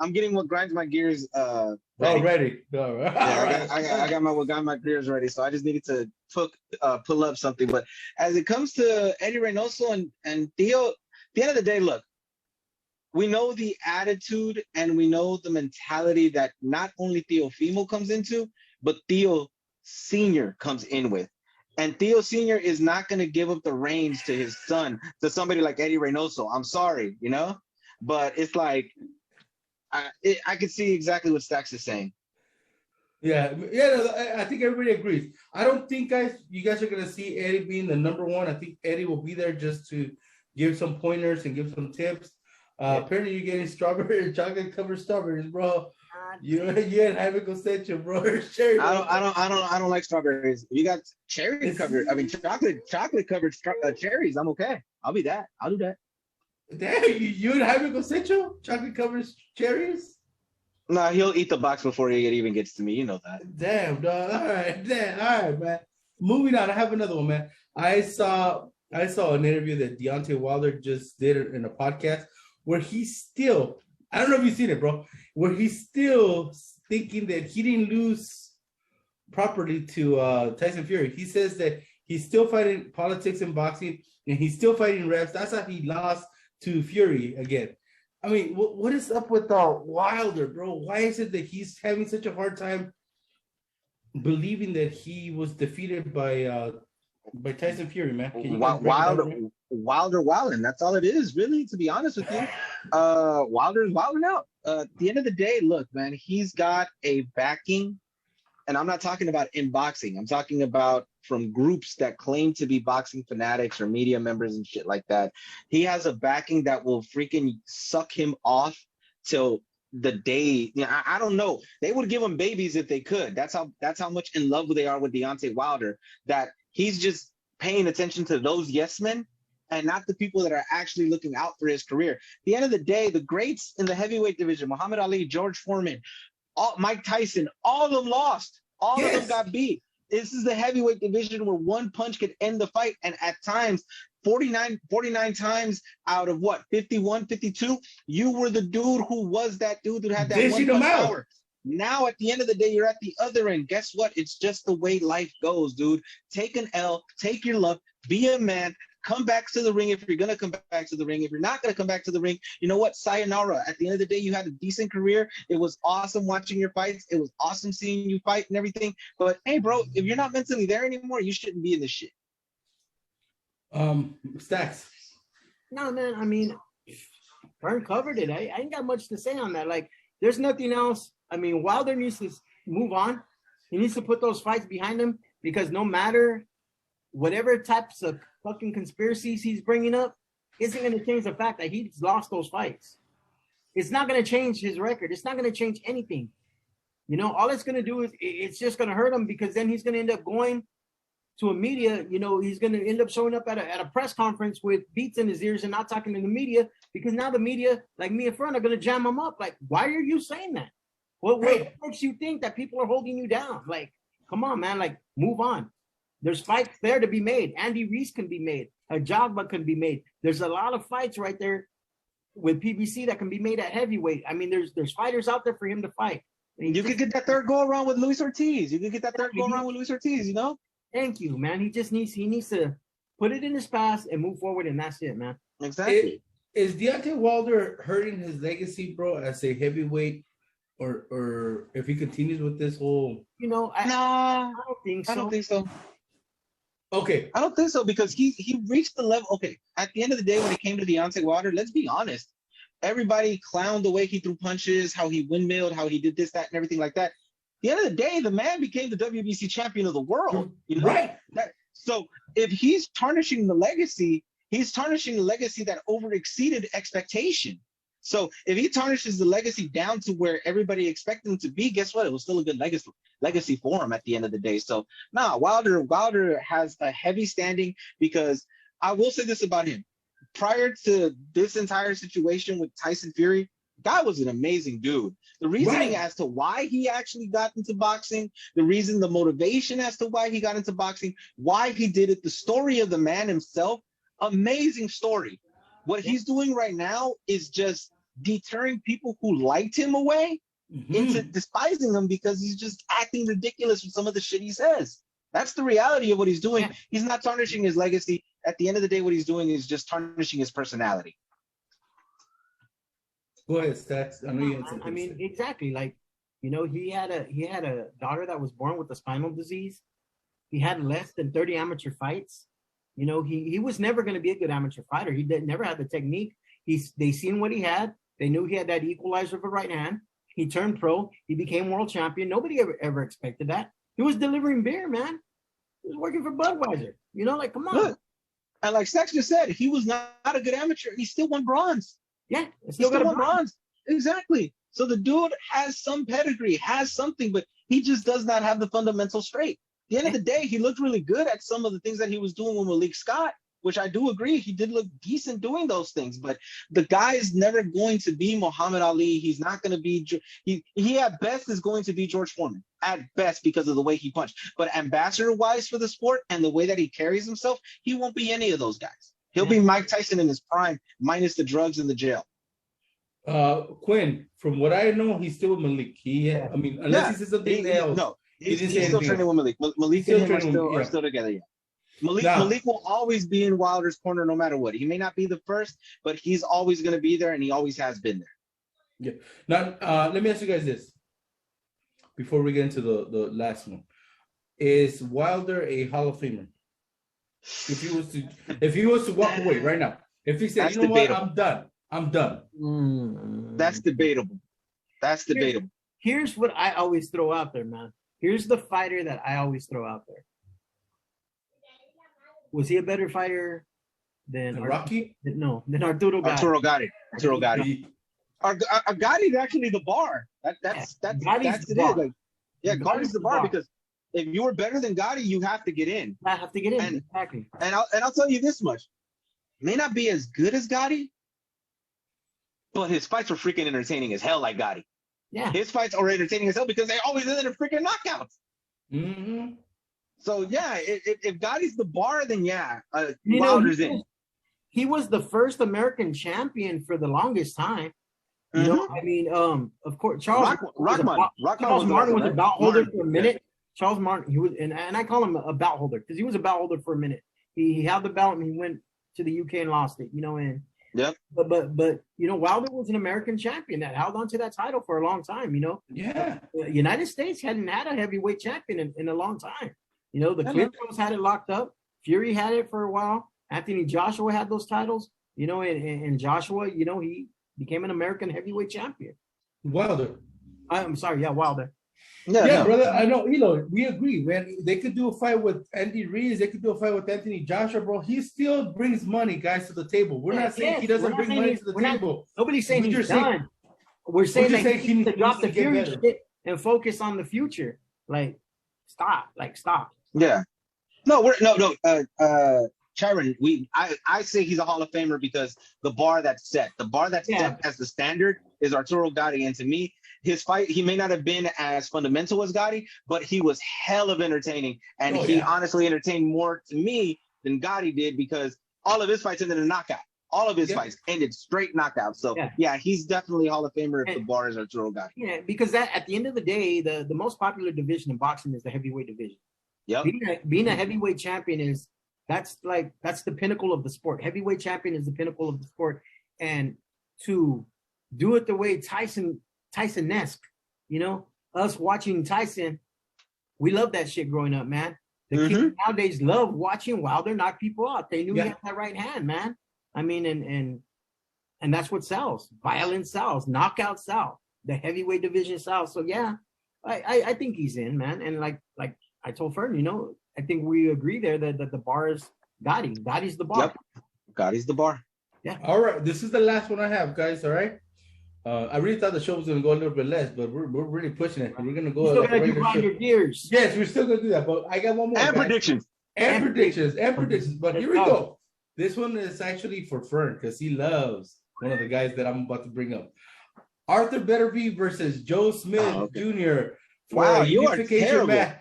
I'm getting what grinds my gears. Ready. All right. I got what grinds my gears ready. So I just needed to pull up something. But as it comes to Eddie Reynoso and Theo, at the end of the day, look, we know the attitude and we know the mentality that not only Teofimo comes into, but Theo Sr. comes in with. And Theo Sr. is not going to give up the reins to his son, to somebody like Eddie Reynoso. I'm sorry, but it's like, I can see exactly what Stacks is saying. Yeah, I think everybody agrees. I don't think, you guys are going to see Eddie being the number one. I think Eddie will be there just to give some pointers and give some tips. Apparently, you're getting strawberry and chocolate covered strawberries, bro. You and Jaime Cosecho, bro. Cherry. I don't like strawberries. You got cherry covered. I mean, chocolate covered cherries. I'm okay. I'll be that. I'll do that. Damn, you and Jaime Cosecho, chocolate covered cherries. Nah, he'll eat the box before he even gets to me. You know that. Damn, dog. All right, man. Moving on. I have another one, man. I saw an interview that Deontay Wilder just did in a podcast where he's still, I don't know if you've seen it, bro, where he's still thinking that he didn't lose properly to Tyson Fury. He says that he's still fighting politics and boxing, and he's still fighting refs. That's how he lost to Fury again. I mean, what is up with Wilder, bro? Why is it that he's having such a hard time believing that he was defeated by Tyson Fury, man? Wilder, that's all it is, really, to be honest with you. Wilder's wilding out. At the end of the day, look, man, he's got a backing, and I'm not talking about in boxing. I'm talking about from groups that claim to be boxing fanatics or media members and shit like that. He has a backing that will freaking suck him off till the day. I don't know. They would give him babies if they could. That's how much in love they are with Deontay Wilder, that he's just paying attention to those yes men and not the people that are actually looking out for his career. At the end of the day, the greats in the heavyweight division, Muhammad Ali, George Foreman, Mike Tyson, all of them lost. All of them got beat. This is the heavyweight division where one punch could end the fight. And at times, 49 times out of 51, 52, you were the dude who was that dude who had that one punch power. Now, at the end of the day, you're at the other end. Guess what? It's just the way life goes, dude. Take an L, take your luck, be a man, come back to the ring if you're going to come back to the ring. If you're not going to come back to the ring, you know what? Sayonara. At the end of the day, you had a decent career. It was awesome watching your fights. It was awesome seeing you fight and everything. But, hey, bro, if you're not mentally there anymore, you shouldn't be in this shit. Stacks. No, man, I mean, Vern covered it. I ain't got much to say on that. Like, there's nothing else. I mean, Wilder needs to move on. He needs to put those fights behind him, because no matter whatever types of fucking conspiracies he's bringing up, isn't going to change the fact that he's lost those fights. It's not going to change his record. It's not going to change anything. You know, all it's going to do is it's just going to hurt him, because then he's going to end up going to a media. You know, he's going to end up showing up at a press conference with beats in his ears and not talking to the media, because now the media, like me in front, are going to jam him up. Like, why are you saying that? What makes you think that people are holding you down? Like, come on, man. Like, move on. There's fights there to be made. Andy Reese can be made. Ajagba can be made. There's a lot of fights right there with PBC that can be made at heavyweight. I mean, there's fighters out there for him to fight. You could get that third go around with Luis Ortiz. You know? Thank you, man. He needs to put it in his past and move forward, and that's it, man. Exactly. Is Deontay Wilder hurting his legacy, bro, as a heavyweight? Or if he continues with this whole, you know, I don't think so. I don't think so. Okay. I don't think so, because he reached the level. Okay, at the end of the day, when it came to Deontay Wilder, let's be honest. Everybody clowned the way he threw punches, how he windmilled, how he did this, that, and everything like that. At the end of the day, the man became the WBC champion of the world. You know? Right. So if he's tarnishing the legacy, he's tarnishing the legacy that overexceeded expectation. So if he tarnishes the legacy down to where everybody expected him to be, guess what? It was still a good legacy for him at the end of the day. So Wilder has a heavy standing, because I will say this about him. Prior to this entire situation with Tyson Fury, guy was an amazing dude. The reasoning as to why he actually got into boxing, the motivation as to why he got into boxing, why he did it, the story of the man himself, amazing story. What he's doing right now is just deterring people who liked him away into despising him, because he's just acting ridiculous with some of the shit he says. That's the reality of what he's doing. Yeah. He's not tarnishing his legacy. At the end of the day, what he's doing is just tarnishing his personality. Go ahead, Stacks. I mean, exactly. Like, you know, he had a daughter that was born with a spinal disease. He had less than 30 amateur fights. You know, he was never going to be a good amateur fighter. He never had the technique. They seen what he had. They knew he had that equalizer of a right hand. He turned pro. He became world champion. Nobody ever expected that. He was delivering beer, man. He was working for Budweiser. You know, like, come on. Look, and like Stacks just said, he was not a good amateur. He still won bronze. Yeah, He still got bronze. Exactly. So the dude has some pedigree, has something, but he just does not have the fundamentals straight. At the end of the day, he looked really good at some of the things that he was doing with Malik Scott, which I do agree. He did look decent doing those things, but the guy is never going to be Muhammad Ali. He's not going to be, he at best is going to be George Foreman, at best, because of the way he punched. But ambassador-wise for the sport and the way that he carries himself, he won't be any of those guys. He'll be Mike Tyson in his prime, minus the drugs and the jail. Quinn, from what I know, he's still with Malik. I mean, unless he says something else. No, he's still training with Malik. Malik and him are still together, yeah. Malik will always be in Wilder's corner no matter what. He may not be the first, but he's always going to be there, and he always has been there. Yeah. Now, let me ask you guys this before we get into the last one. Is Wilder a Hall of Famer? If he was to walk away right now, if he said, That's you know debatable. what, I'm done. That's debatable. Here's what I always throw out there, man. Here's the fighter that I always throw out there. Was he a better fighter than Rocky? No, than Arturo Gatti. Arturo Gatti. Gotti's actually the bar. That's Gotti's it. Bar. Like, yeah, Gotti's the bar because if you were better than Gotti, you have to get in. I have to get in, exactly. And I'll tell you this much: may not be as good as Gotti, but his fights were freaking entertaining as hell. Like Gotti, yeah, his fights are entertaining as hell because they always ended in freaking knockouts. Mm-hmm. So yeah, if Gotti's the bar, then yeah, Wilder's in. He was the first American champion for the longest time. You know, I mean, of course, Charles Martin was a bout holder for a minute. Yeah. Charles Martin, he was, and I call him a bout holder because he was a bout holder for a minute. He held the belt and he went to the UK and lost it. You know, and yep. But you know, Wilder was an American champion that held on to that title for a long time. You know, yeah. The United States hadn't had a heavyweight champion in a long time. You know, the Clintons had it locked up. Fury had it for a while. Anthony Joshua had those titles. You know, and Joshua, you know, he became an American heavyweight champion. Wilder. I'm sorry, yeah, Wilder. Yeah, brother. I know, we agree, man. They could do a fight with Andy Ruiz. They could do a fight with Anthony Joshua, bro. He still brings money, guys, to the table. We're not saying he doesn't bring money to the table. Nobody's saying he's done. We're saying that he needs to drop the Fury shit and focus on the future. Like, stop. Yeah. No, Chiron, I say he's a Hall of Famer because the bar that's set as the standard is Arturo Gatti. And to me, his fight, he may not have been as fundamental as Gatti, but he was hell of entertaining. And he honestly entertained more to me than Gatti did because all of his fights ended in a knockout. All of his fights ended straight knockouts. So, he's definitely a Hall of Famer if the bar is Arturo Gatti. Yeah, because at the end of the day, the most popular division in boxing is the heavyweight division. Yep. Being a heavyweight champion that's the pinnacle of the sport. Heavyweight champion is the pinnacle of the sport. And to do it the way Tyson-esque, you know, us watching Tyson, we love that shit growing up, man. The kids nowadays love watching Wilder knock people out. They knew he had that right hand, man. I mean, and that's what sells. Violence sells. Knockout sells. The heavyweight division sells. So yeah, I think he's in, man. And like I told Fern, you know, I think we agree there that the bar is Gotti. Gotti's the bar. Yep. Gotti's the bar. Yeah. All right. This is the last one I have, guys. All right. I really thought the show was going to go a little bit less, but we're really pushing it. We're going to go. We're still going to do Grind Your Gears. Yes, we're still going to do that. But I got one more. And predictions. But here we go. This one is actually for Fern because he loves one of the guys that I'm about to bring up. Arthur Betterby versus Joe Smith Jr. Wow, you are terrible. Match.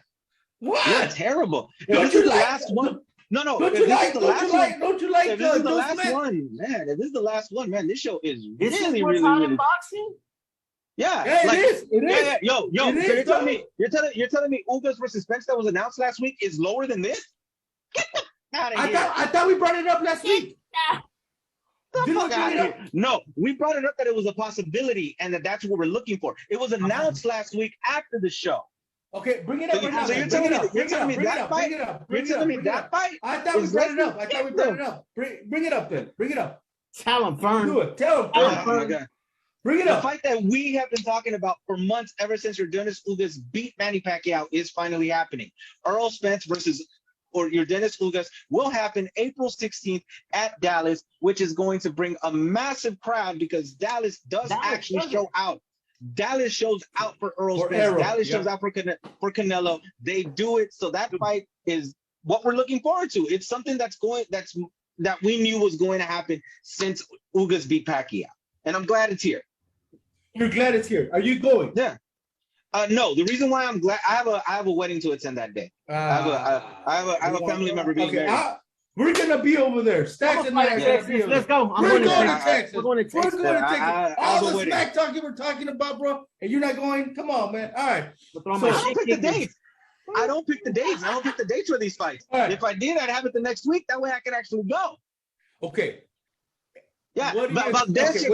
What? You're terrible. Don't you the like last one? No. Don't you like? If this is the last one, man. If this is the last one, man. This show is really boxing. Yeah, it is. Yeah. Yo. So you're telling me Ugas versus Spence that was announced last week is lower than this? Get the out of here. I thought we brought it up last week. No, we brought it up that it was a possibility and that's what we're looking for. It was announced last week after the show. Okay, bring it up. So you're telling me that fight? You're telling me that fight? I thought we brought it up. Bring it up then. Bring it up. Tell him, Fern. Do it. Tell him. Oh my God. Bring it up. The fight that we have been talking about for months, ever since Yordenis Ugas beat Manny Pacquiao, is finally happening. Errol Spence versus or your Dennis Ugas will happen April 16th at Dallas, which is going to bring a massive crowd because Dallas does actually show out. Dallas shows out for Earl Spence. Dallas shows out for Canelo. They do it. So that fight is what we're looking forward to. It's something that we knew was going to happen since Ugas beat Pacquiao. And I'm glad it's here. You're glad it's here. Are you going? Yeah. No, the reason why I'm glad I have a wedding to attend that day. I have a family member being married. We're gonna be over there. Stacks and I are gonna be over there. Let's go. We're going to Texas. We're going to Texas. We're going to Texas. All the smack talking we're talking about, bro, and you're not going. Come on, man. All right. So, I don't pick the dates. I don't pick the dates for these fights. Right. If I did, I'd have it the next week. That way I could actually go. Okay. Yeah, Valdez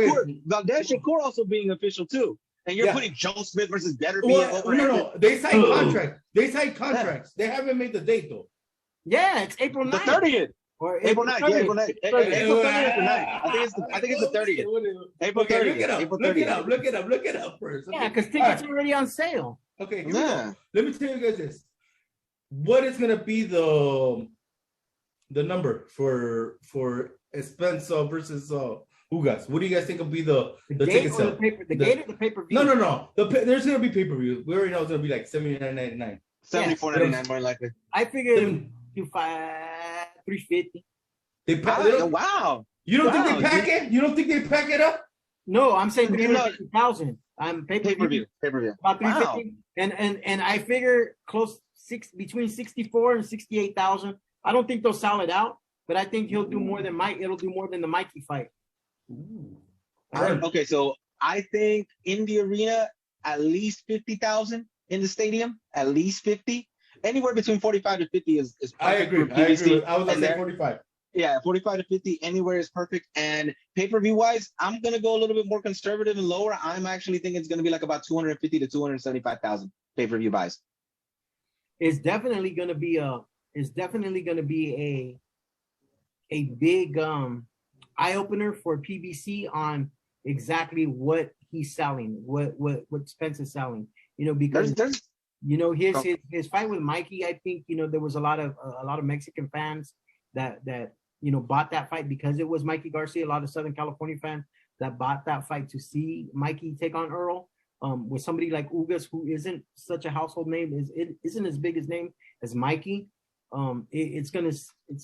Shakur also being official too. And you're putting Joe Smith versus Beterbiev over. No. They signed contracts. They haven't made the date though. Yeah, it's April 9th. The 30th. Or April 9th. Yeah, April 9th. April 30th. I think it's the 30th. April 30th. Look it up first. Okay. Yeah, because tickets are already on sale. Okay, let me tell you guys this. What is gonna be the number for Spence versus Ugas? What do you guys think will be the ticket sale? The gate or the pay-per-view? No. There's gonna be pay-per-view. We already know it's gonna be like $79.99. $74.99 more likely. I figured $350. Wow. You don't think they pack it? You don't think they pack it up? No, I'm saying 350,000. I'm pay-per-view. About 350. And I figure between 64 and 68,000. I don't think they'll sell it out, but I think he'll do more than Mike. It'll do more than the Mikey fight. Okay, so I think in the arena at least 50,000 in the stadium, at least 50. Anywhere between 45 to 50 is perfect. I agree. I was saying 45. Yeah, 45 to 50 anywhere is perfect. And pay-per-view wise, I'm gonna go a little bit more conservative and lower. I'm actually thinking it's gonna be like about 250 to 275,000 pay-per-view buys. It's definitely gonna be a big eye opener for PBC on exactly what he's selling, what Spence is selling. Because his fight with Mikey, I think there was a lot of Mexican fans that bought that fight because it was Mikey Garcia. A lot of Southern California fans that bought that fight to see Mikey take on Earl. With somebody like Ugas, who isn't such a household name, isn't as big a name as Mikey. It's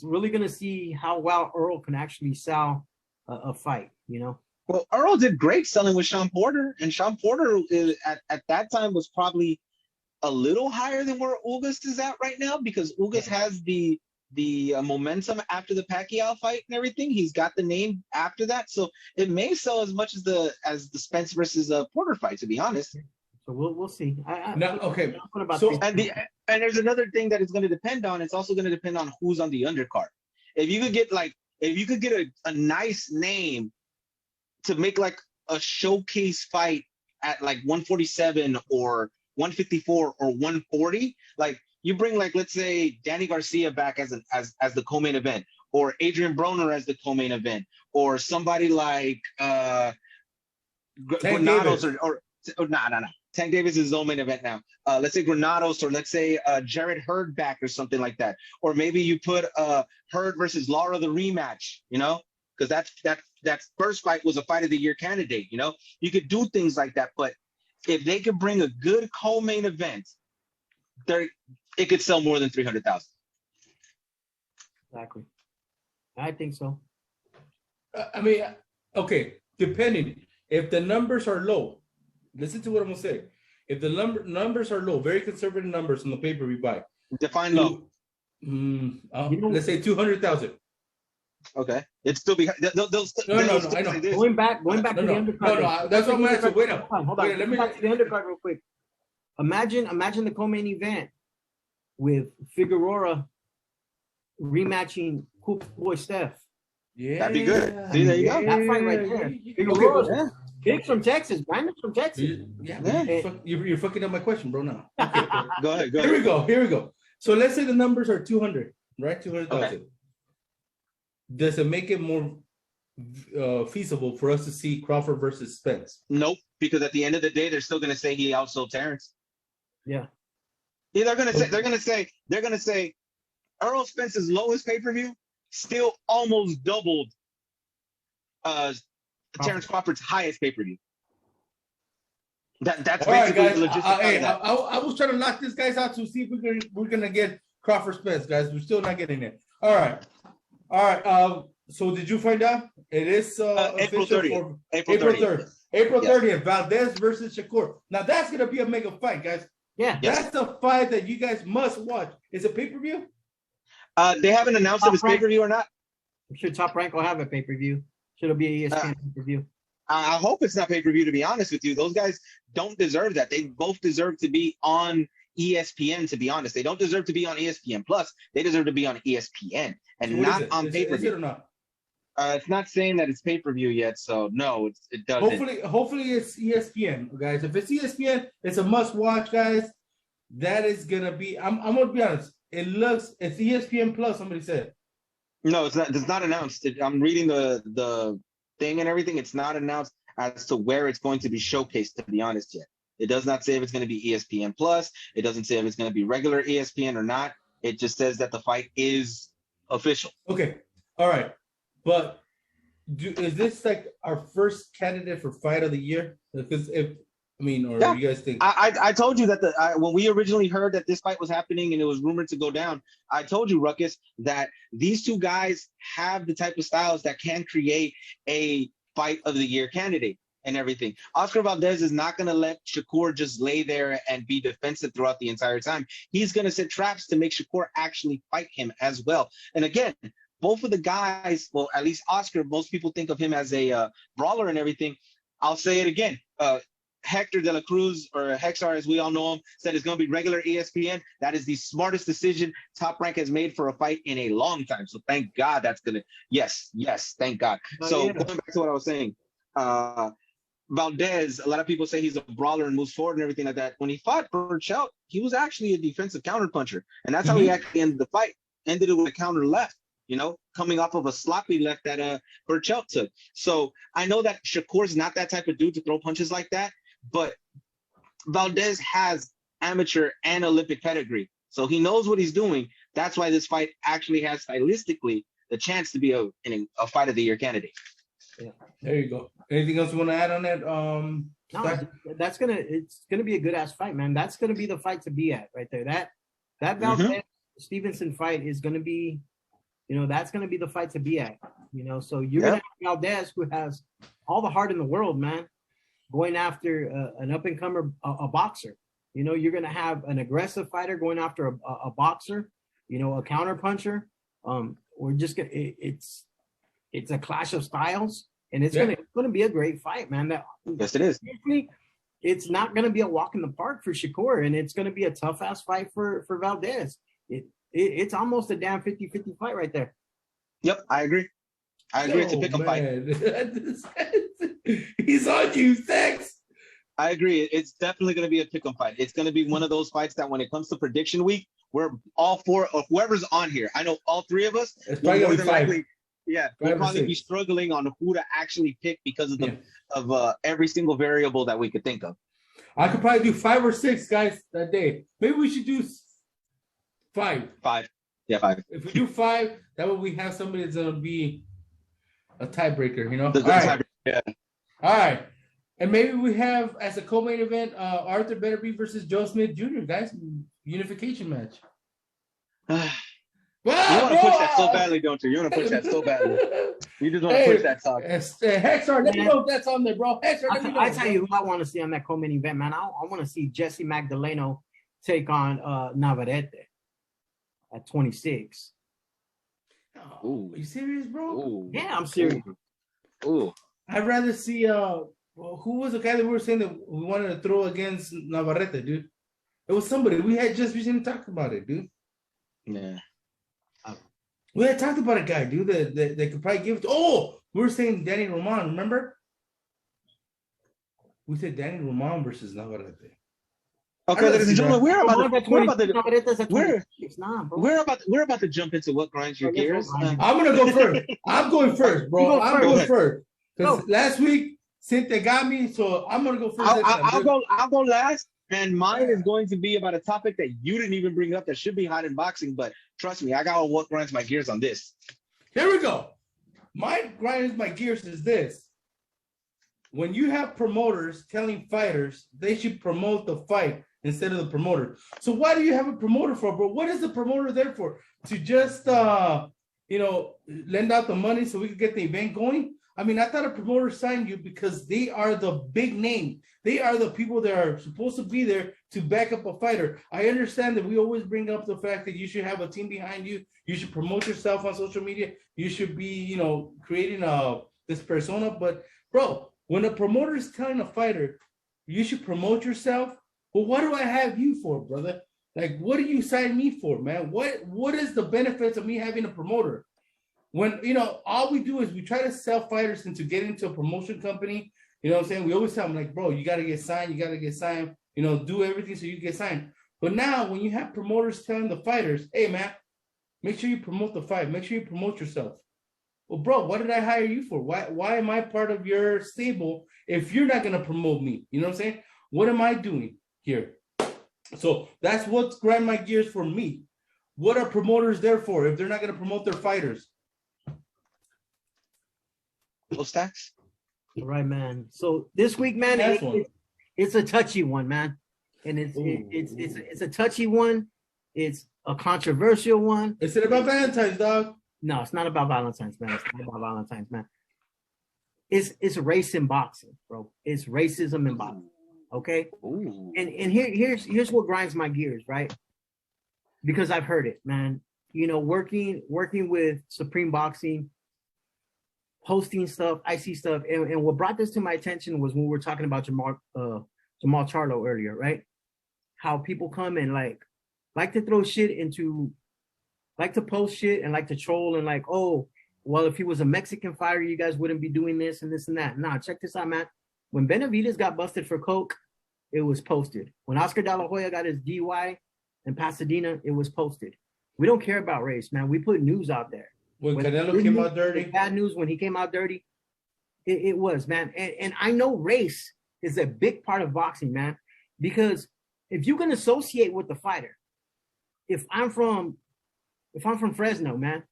really gonna see how well Earl can actually sell a fight. Well, Earl did great selling with Sean Porter, and Sean Porter at that time was probably a little higher than where Ugas is at right now because Ugas has the momentum after the Pacquiao fight and everything. He's got the name after that, so it may sell as much as the Spence versus Porter fight. To be honest, so we'll see. Okay. And there's another thing that it's going to depend on. It's also going to depend on who's on the undercard. If you could get a nice name to make like a showcase fight at like 147 or 154 or 140, like you bring like, let's say Danny Garcia back as the co-main event, or Adrian Broner as the co-main event, or somebody like Granados or no. Tank Davis is his own main event now. Let's say Granados, or let's say Jared Hurd back or something like that. Or maybe you put Hurd versus Lara the rematch, because that first fight was a fight of the year candidate, You could do things like that, but if they could bring a good co-main event, it could sell more than 300,000. Exactly. I think so. Okay, depending. If the numbers are low, listen to what I'm going to say. If the numbers are low, very conservative numbers on the pay-per-view buy. Define low. Let's say 200,000. Okay. It's still behind. No, I know. Going back to the undercard. No, that's what I'm asking. Wait up. Hold on. Let me back to the undercard real quick. Imagine the co-main event with Figueroa rematching Cool Boy Steph. Yeah, that'd be good. See, there you go. That fight right there. Figueroa, Felix from Texas. Brandon's from Texas. You're fucking up my question, bro. Now. Okay. Go ahead. Here we go. So let's say the numbers are 200, right? 200,000. Okay. Does it make it more feasible for us to see Crawford versus Spence? Nope, because at the end of the day, they're still going to say he outsold Terrence. Yeah. They're going to say Errol Spence's lowest pay-per-view still almost doubled Terrence Crawford's highest pay-per-view. That's All right, basically guys. the logistics Hey, of that. I was trying to knock this guys out to see if we're gonna get Crawford Spence, guys. We're still not getting it. All right. So did you find out? It is April 30th. April 30th. April Yes. 30th. Valdez versus Shakur. Now that's gonna be a mega fight, guys. Yeah. That's the fight that you guys must watch. Is it pay-per-view? They haven't announced if it's pay-per-view or not. I'm sure Top Rank will have a pay-per-view. Should it be an ESPN pay-per-view? I hope it's not pay-per-view, to be honest with you. Those guys don't deserve that. They both deserve to be on ESPN, to be honest. They don't deserve to be on ESPN Plus. They deserve to be on ESPN and So not on Is pay-per-view. it or not? It's not saying that it's pay-per-view yet, so no, it doesn't. Hopefully it's ESPN, guys. If it's ESPN, it's a must-watch, guys. That is gonna be. I'm gonna be honest. It's ESPN Plus. Somebody said. No, it's not. It's not announced. I'm reading the thing and everything. It's not announced as to where it's going to be showcased, to be honest, yet. It does not say if it's going to be ESPN Plus. It doesn't say if it's going to be regular ESPN or not. It just says that the fight is official. Okay. All right. But is this like our first candidate for fight of the year? Because you guys think? I told you that when we originally heard that this fight was happening and it was rumored to go down, I told you, Ruckus, that these two guys have the type of styles that can create a fight of the year candidate and everything. Oscar Valdez is not going to let Shakur just lay there and be defensive throughout the entire time. He's going to set traps to make Shakur actually fight him as well. And again, both of the guys, well, at least Oscar, most people think of him as a brawler and everything. I'll say it again. Hector de la Cruz, or Hexar as we all know him, said it's going to be regular ESPN. That is the smartest decision Top Rank has made for a fight in a long time. So thank God that's going to, yes, thank God. Going back to what I was saying, Valdez, a lot of people say he's a brawler and moves forward and everything like that. When he fought Burchell, he was actually a defensive counterpuncher. And that's how he actually ended the fight. Ended it with a counter left, coming off of a sloppy left that Burchell took. So I know that Shakur's not that type of dude to throw punches like that, but Valdez has amateur and Olympic pedigree. So he knows what he's doing. That's why this fight actually has stylistically the chance to be a fight of the year candidate. Yeah. There you go. Anything else you want to add on that? No, it's gonna be a good ass fight, man. That's gonna be the fight to be at right there. That Valdez Stevenson fight is gonna be, that's gonna be the fight to be at. So you're gonna have Valdez, who has all the heart in the world, man, going after an up and comer, a boxer. You're gonna have an aggressive fighter going after a boxer, a counter puncher. We're just gonna it's a clash of styles. And it's gonna be a great fight, man. Yes, it is. It's not gonna be a walk in the park for Shakur, and it's gonna be a tough ass fight for Valdez. It's almost a damn 50-50 fight right there. Yep, I agree. It's a pick 'em fight. He's on you, Sex. I agree. It's definitely going to be a pick 'em fight. It's going to be one of those fights that when it comes to prediction week, we're all four of whoever's on here. I know all three of us. It's probably going to be five. We'll probably be struggling on who to actually pick because of every single variable that we could think of. I could probably do 5 or 6 guys that day. Maybe we should do 5. 5. Yeah, 5. If we do 5, that way we have somebody that's going to be a tiebreaker, All right. Yeah. All right. And maybe we have, as a co-main event, Arthur Betterby versus Joe Smith Jr., guys. Unification match. You want to push that so badly, don't you? You want to push that so badly. You just want to push that talk. Hexar, let me know if that's on there, bro. Hexar, let me know. I tell you who I want to see on that co-main event, man. I want to see Jesse Magdaleno take on Navarrete at 26. Oh, are you serious, bro? Ooh. Yeah, I'm serious. Ooh. I'd rather see who was the guy that we were saying that we wanted to throw against Navarrete, dude? It was somebody. We had just recently talked about it, dude. Yeah. We had talked about a guy, dude, that could probably give it to. Oh, we were saying Danny Roman, remember? We said Danny Roman versus Navarrete. Okay, ladies and gentlemen, we're about to jump into what grinds your gears. I'm gonna go first. I'm going first, bro. I'm going first. Because last week Cynthia got me, so I'm gonna go first. I'll go last And mine is going to be about a topic that you didn't even bring up that should be hot in boxing, but trust me, I got what grinds my gears on this. Here we go. My grinds my gears is this. When you have promoters telling fighters they should promote the fight instead of the promoter. So why do you have a promoter for, bro? What is the promoter there for? To just, lend out the money so we can get the event going? I mean, I thought a promoter signed you because they are the big name. They are the people that are supposed to be there to back up a fighter. I understand that we always bring up the fact that you should have a team behind you. You should promote yourself on social media. You should be, creating this persona. But, bro, when a promoter is telling a fighter, you should promote yourself, well, what do I have you for, brother? Like, what do you sign me for, man? What is the benefits of me having a promoter? When, all we do is we try to sell fighters into getting into a promotion company. You know what I'm saying? We always tell them, like, bro, you got to get signed. Do everything so you get signed. But now when you have promoters telling the fighters, hey, man, make sure you promote the fight. Make sure you promote yourself. Well, bro, what did I hire you for? Why am I part of your stable if you're not going to promote me? You know what I'm saying? What am I doing here? So that's what's grind my gears for me. What are promoters there for if they're not going to promote their fighters? Those stacks? All right, man. So this week, man, it's a touchy one, man. And it's a touchy one. It's a controversial one. Is it about Valentine's, dog? No, it's not about Valentine's, man. It's not about Valentine's, man. It's race in boxing, bro. It's racism in boxing. Okay. Ooh. And here's what grinds my gears, right? Because I've heard it, man. Working with Supreme Boxing, hosting stuff, I see stuff, and what brought this to my attention was when we were talking about Jamal Charlo earlier, right? How people come and like to throw shit into, like to post shit and like to troll and like, oh, well, if he was a Mexican fighter, you guys wouldn't be doing this and this and that. Nah, check this out, man. When Benavidez got busted for coke, it was posted. When Oscar De La Hoya got his DUI in Pasadena, it was posted. We don't care about race, man. We put news out there. When Canelo came out dirty. Bad news when he came out dirty. It was, man. And I know race is a big part of boxing, man. Because if you can associate with the fighter, if I'm from Fresno, man,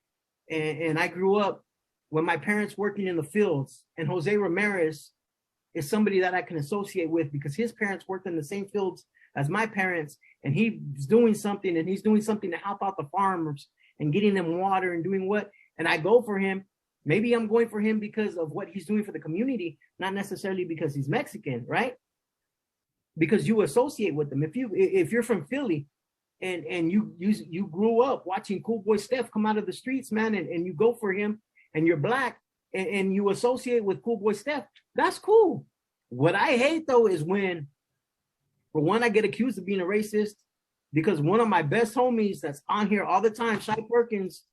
and I grew up when my parents working in the fields, and Jose Ramirez is somebody that I can associate with because his parents worked in the same fields as my parents, and he's doing something to help out the farmers and getting them water and doing what, and I go for him. Maybe I'm going for him because of what he's doing for the community, not necessarily because he's Mexican, right? Because you associate with them. If you're from Philly and you grew up watching Cool Boy Steph come out of the streets, man, and you go for him and you're black and you associate with Cool Boy Steph, that's cool. What I hate though is when, for one, I get accused of being a racist because one of my best homies that's on here all the time, Shai Perkins,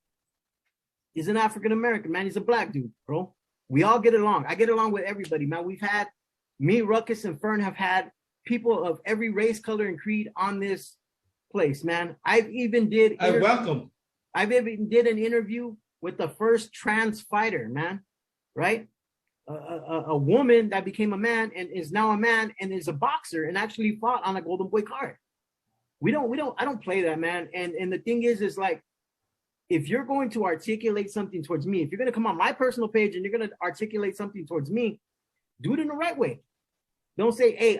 is an African American, man. He's a black dude, bro. We all get along. I get along with everybody, man. We've had, me, Ruckus, and Fern have had people of every race, color, and creed on this place, man. I've even did an interview with the first trans fighter, man, right? A woman that became a man and is now a man and is a boxer and actually fought on a Golden Boy card. I don't play that, man. And the thing is like, if you're going to articulate something towards me, if you're going to come on my personal page and you're going to articulate something towards me, do it in the right way. Don't say, hey,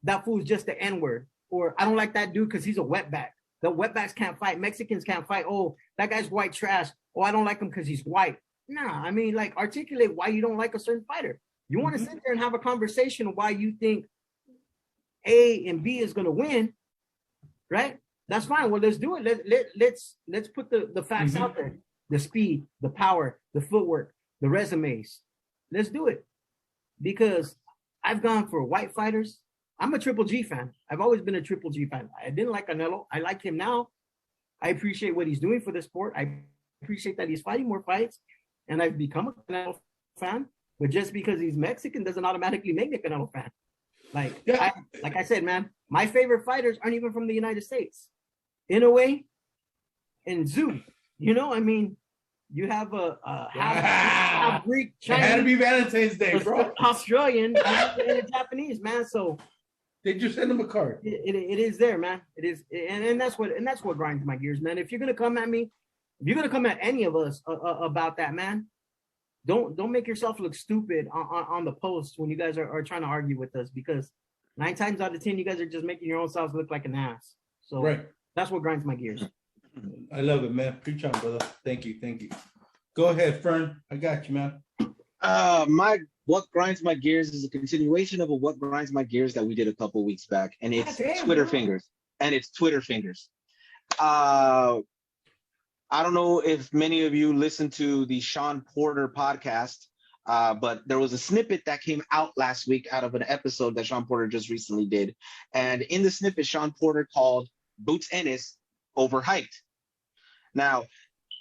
that fool's just the N-word, or I don't like that dude because he's a wetback. The wetbacks can't fight. Mexicans can't fight. Oh, that guy's white trash. Oh, I don't like him because he's white. Nah, I mean, like, articulate why you don't like a certain fighter. You want to sit there and have a conversation of why you think A and B is going to win, right? That's fine. Well, let's do it. Let's put the facts out there. The speed, the power, the footwork, the resumes. Let's do it. Because I've gone for white fighters. I'm a Triple G fan. I've always been a Triple G fan. I didn't like Canelo. I like him now. I appreciate what he's doing for the sport. I appreciate that he's fighting more fights. And I've become a Canelo fan. But just because he's Mexican doesn't automatically make me a Canelo fan. Like I said, man, my favorite fighters aren't even from the United States. Inoue and Zoo. I mean, you have half Greek, Chinese. It had to be Valentine's Day, bro. Australian and a Japanese, man. So They just send him a card. It is there, man. It is, and that's what grinds my gears, man. If you're gonna come at me, if you're gonna come at any of us about that, man, don't make yourself look stupid on the post when you guys are trying to argue with us, because 9 times out of 10 you guys are just making your own selves look like an ass. So that's what grinds my gears. I love it, man. Preach on, brother. Thank you. Go ahead, Fern. I got you, man. What grinds my gears is a continuation of what grinds my gears that we did a couple weeks back, and it's Twitter fingers. I don't know if many of you listened to the Sean Porter podcast, but there was a snippet that came out last week out of an episode that Sean Porter just recently did. And in the snippet, Sean Porter called Boots Ennis overhyped. Now,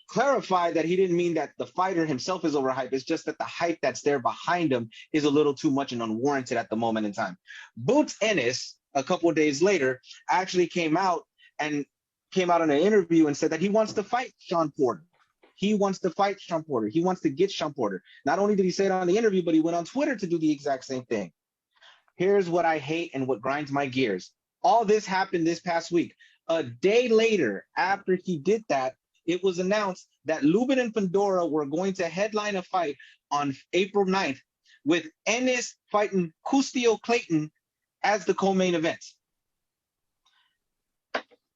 clarify that he didn't mean that the fighter himself is overhyped. It's just that the hype that's there behind him is a little too much and unwarranted at the moment in time. Boots Ennis, a couple of days later, actually came out in an interview and said that he wants to fight Sean Porter. He wants to fight Sean Porter. He wants to get Sean Porter. Not only did he say it on the interview, but he went on Twitter to do the exact same thing. Here's what I hate and what grinds my gears. All this happened this past week. A day later, after he did that, it was announced that Lubin and Pandora were going to headline a fight on April 9th with Ennis fighting Custio Clayton as the co-main event.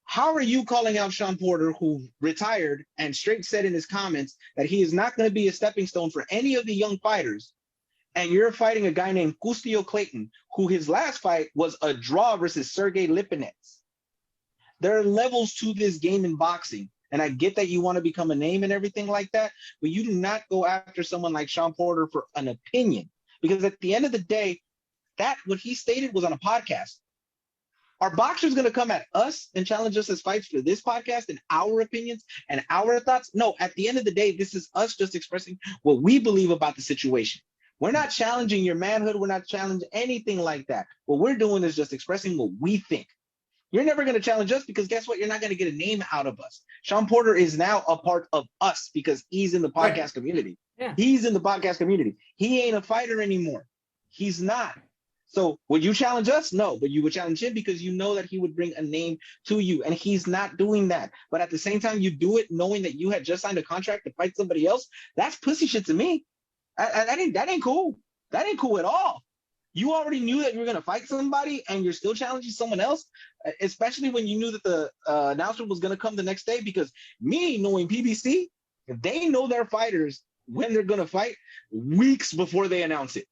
How are you calling out Sean Porter, who retired and straight said in his comments that he is not going to be a stepping stone for any of the young fighters, and you're fighting a guy named Custio Clayton, who his last fight was a draw versus Sergey Lipinets? There are levels to this game in boxing, and I get that you want to become a name and everything like that, but you do not go after someone like Sean Porter for an opinion, because at the end of the day, that what he stated was on a podcast. Are boxers going to come at us and challenge us as fights for this podcast and our opinions and our thoughts? No, at the end of the day, this is us just expressing what we believe about the situation. We're not challenging your manhood. We're not challenging anything like that. What we're doing is just expressing what we think. You're never going to challenge us because guess what? You're not going to get a name out of us. Sean Porter is now a part of us because he's in the podcast community. Yeah. He's in the podcast community. He ain't a fighter anymore. He's not. So would you challenge us? No, but you would challenge him because you know that he would bring a name to you, and he's not doing that. But at the same time, you do it knowing that you had just signed a contract to fight somebody else. That's pussy shit to me. That ain't cool. That ain't cool at all. You already knew that you were going to fight somebody, and you're still challenging someone else, especially when you knew that the announcement was going to come the next day. Because me knowing PBC, they know their fighters when they're going to fight weeks before they announce it.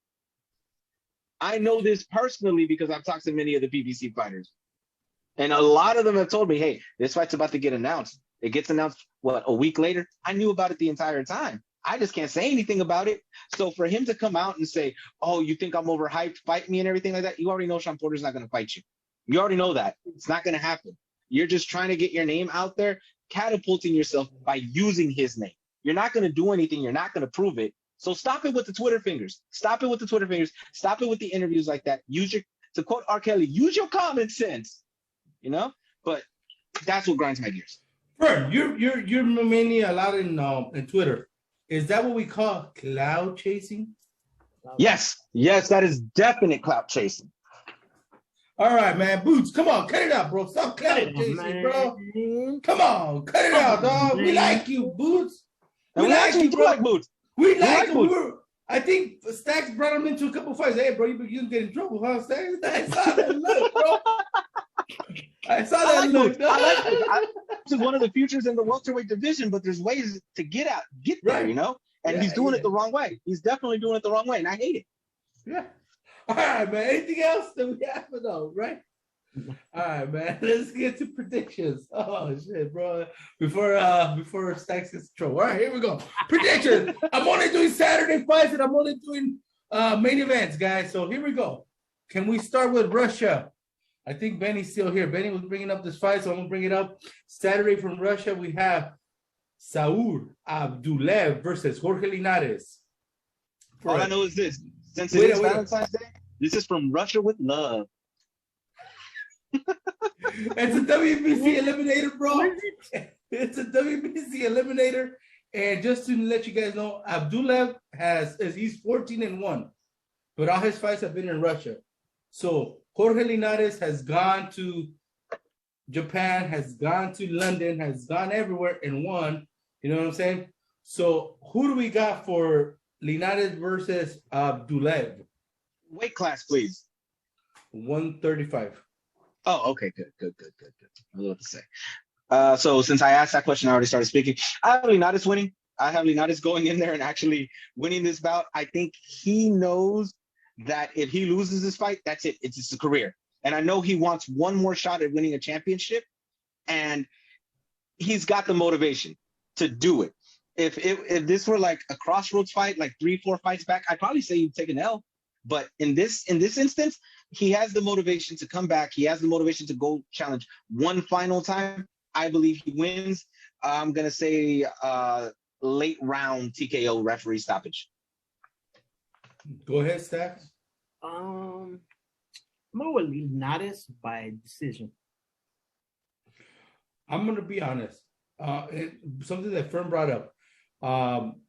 I know this personally because I've talked to many of the PBC fighters. And a lot of them have told me, hey, this fight's about to get announced. It gets announced, a week later? I knew about it the entire time. I just can't say anything about it. So for him to come out and say, oh, you think I'm overhyped, fight me and everything like that, you already know Sean Porter's not going to fight you. You already know that. It's not going to happen. You're just trying to get your name out there, catapulting yourself by using his name. You're not going to do anything. You're not going to prove it. So stop it with the Twitter fingers. Stop it with the Twitter fingers. Stop it with the interviews like that. To quote R. Kelly, use your common sense, But that's what grinds my gears. Fern, you're mainly a lot in Twitter. Is that what we call cloud chasing? Yes, that is definite clout chasing. All right, man. Boots, come on, cut it out, bro. Stop cloud chasing, bro. Come on, cut it out, dog. We like you, Boots. We like you, bro. Like Boots. We like him. I think Stacks brought him into a couple fights. Hey, bro, you can get in trouble, huh, Stacks? I saw that look, bro. I saw that look. I like it. This is one of the futures in the welterweight division, but there's ways to get there, And he's doing it the wrong way. He's definitely doing it the wrong way, and I hate it. Yeah. All right, man. Anything else that we have to know, right? All right, man. Let's get to predictions. Oh shit, bro. Before Stacks gets in trouble. All right, here we go. Predictions. I'm only doing Saturday fights and I'm only doing main events, guys. So here we go. Can we start with Russia? I think Benny's still here. Benny was bringing up this fight, so I'm gonna bring it up. Saturday from Russia, we have Saur Abdullah versus Jorge Linares. All I know is this: since it is Valentine's Day, this is from Russia with love. It's a WBC eliminator, bro. It's a WBC eliminator. And just to let you guys know, Abdullah he's 14-1, but all his fights have been in Russia. So Jorge Linares has gone to Japan, has gone to London, has gone everywhere and won. You know what I'm saying? So who do we got for Linares versus Abdullah? Weight class, please. 135. Oh, okay, good. I was about to say. So since I asked that question, I already started speaking. I have Linares winning. I have Linares going in there and actually winning this bout. I think he knows that if he loses this fight, that's it. It's his career. And I know he wants one more shot at winning a championship, and he's got the motivation to do it. If this were like a crossroads fight, like 3-4 fights back, I'd probably say you'd take an L. But in this instance, he has the motivation to come back. He has the motivation to go challenge one final time. I believe he wins. I'm gonna say late round TKO referee stoppage. Go ahead, Stacks. I'm going with Linares by decision. I'm gonna be honest. Something that Fern brought up.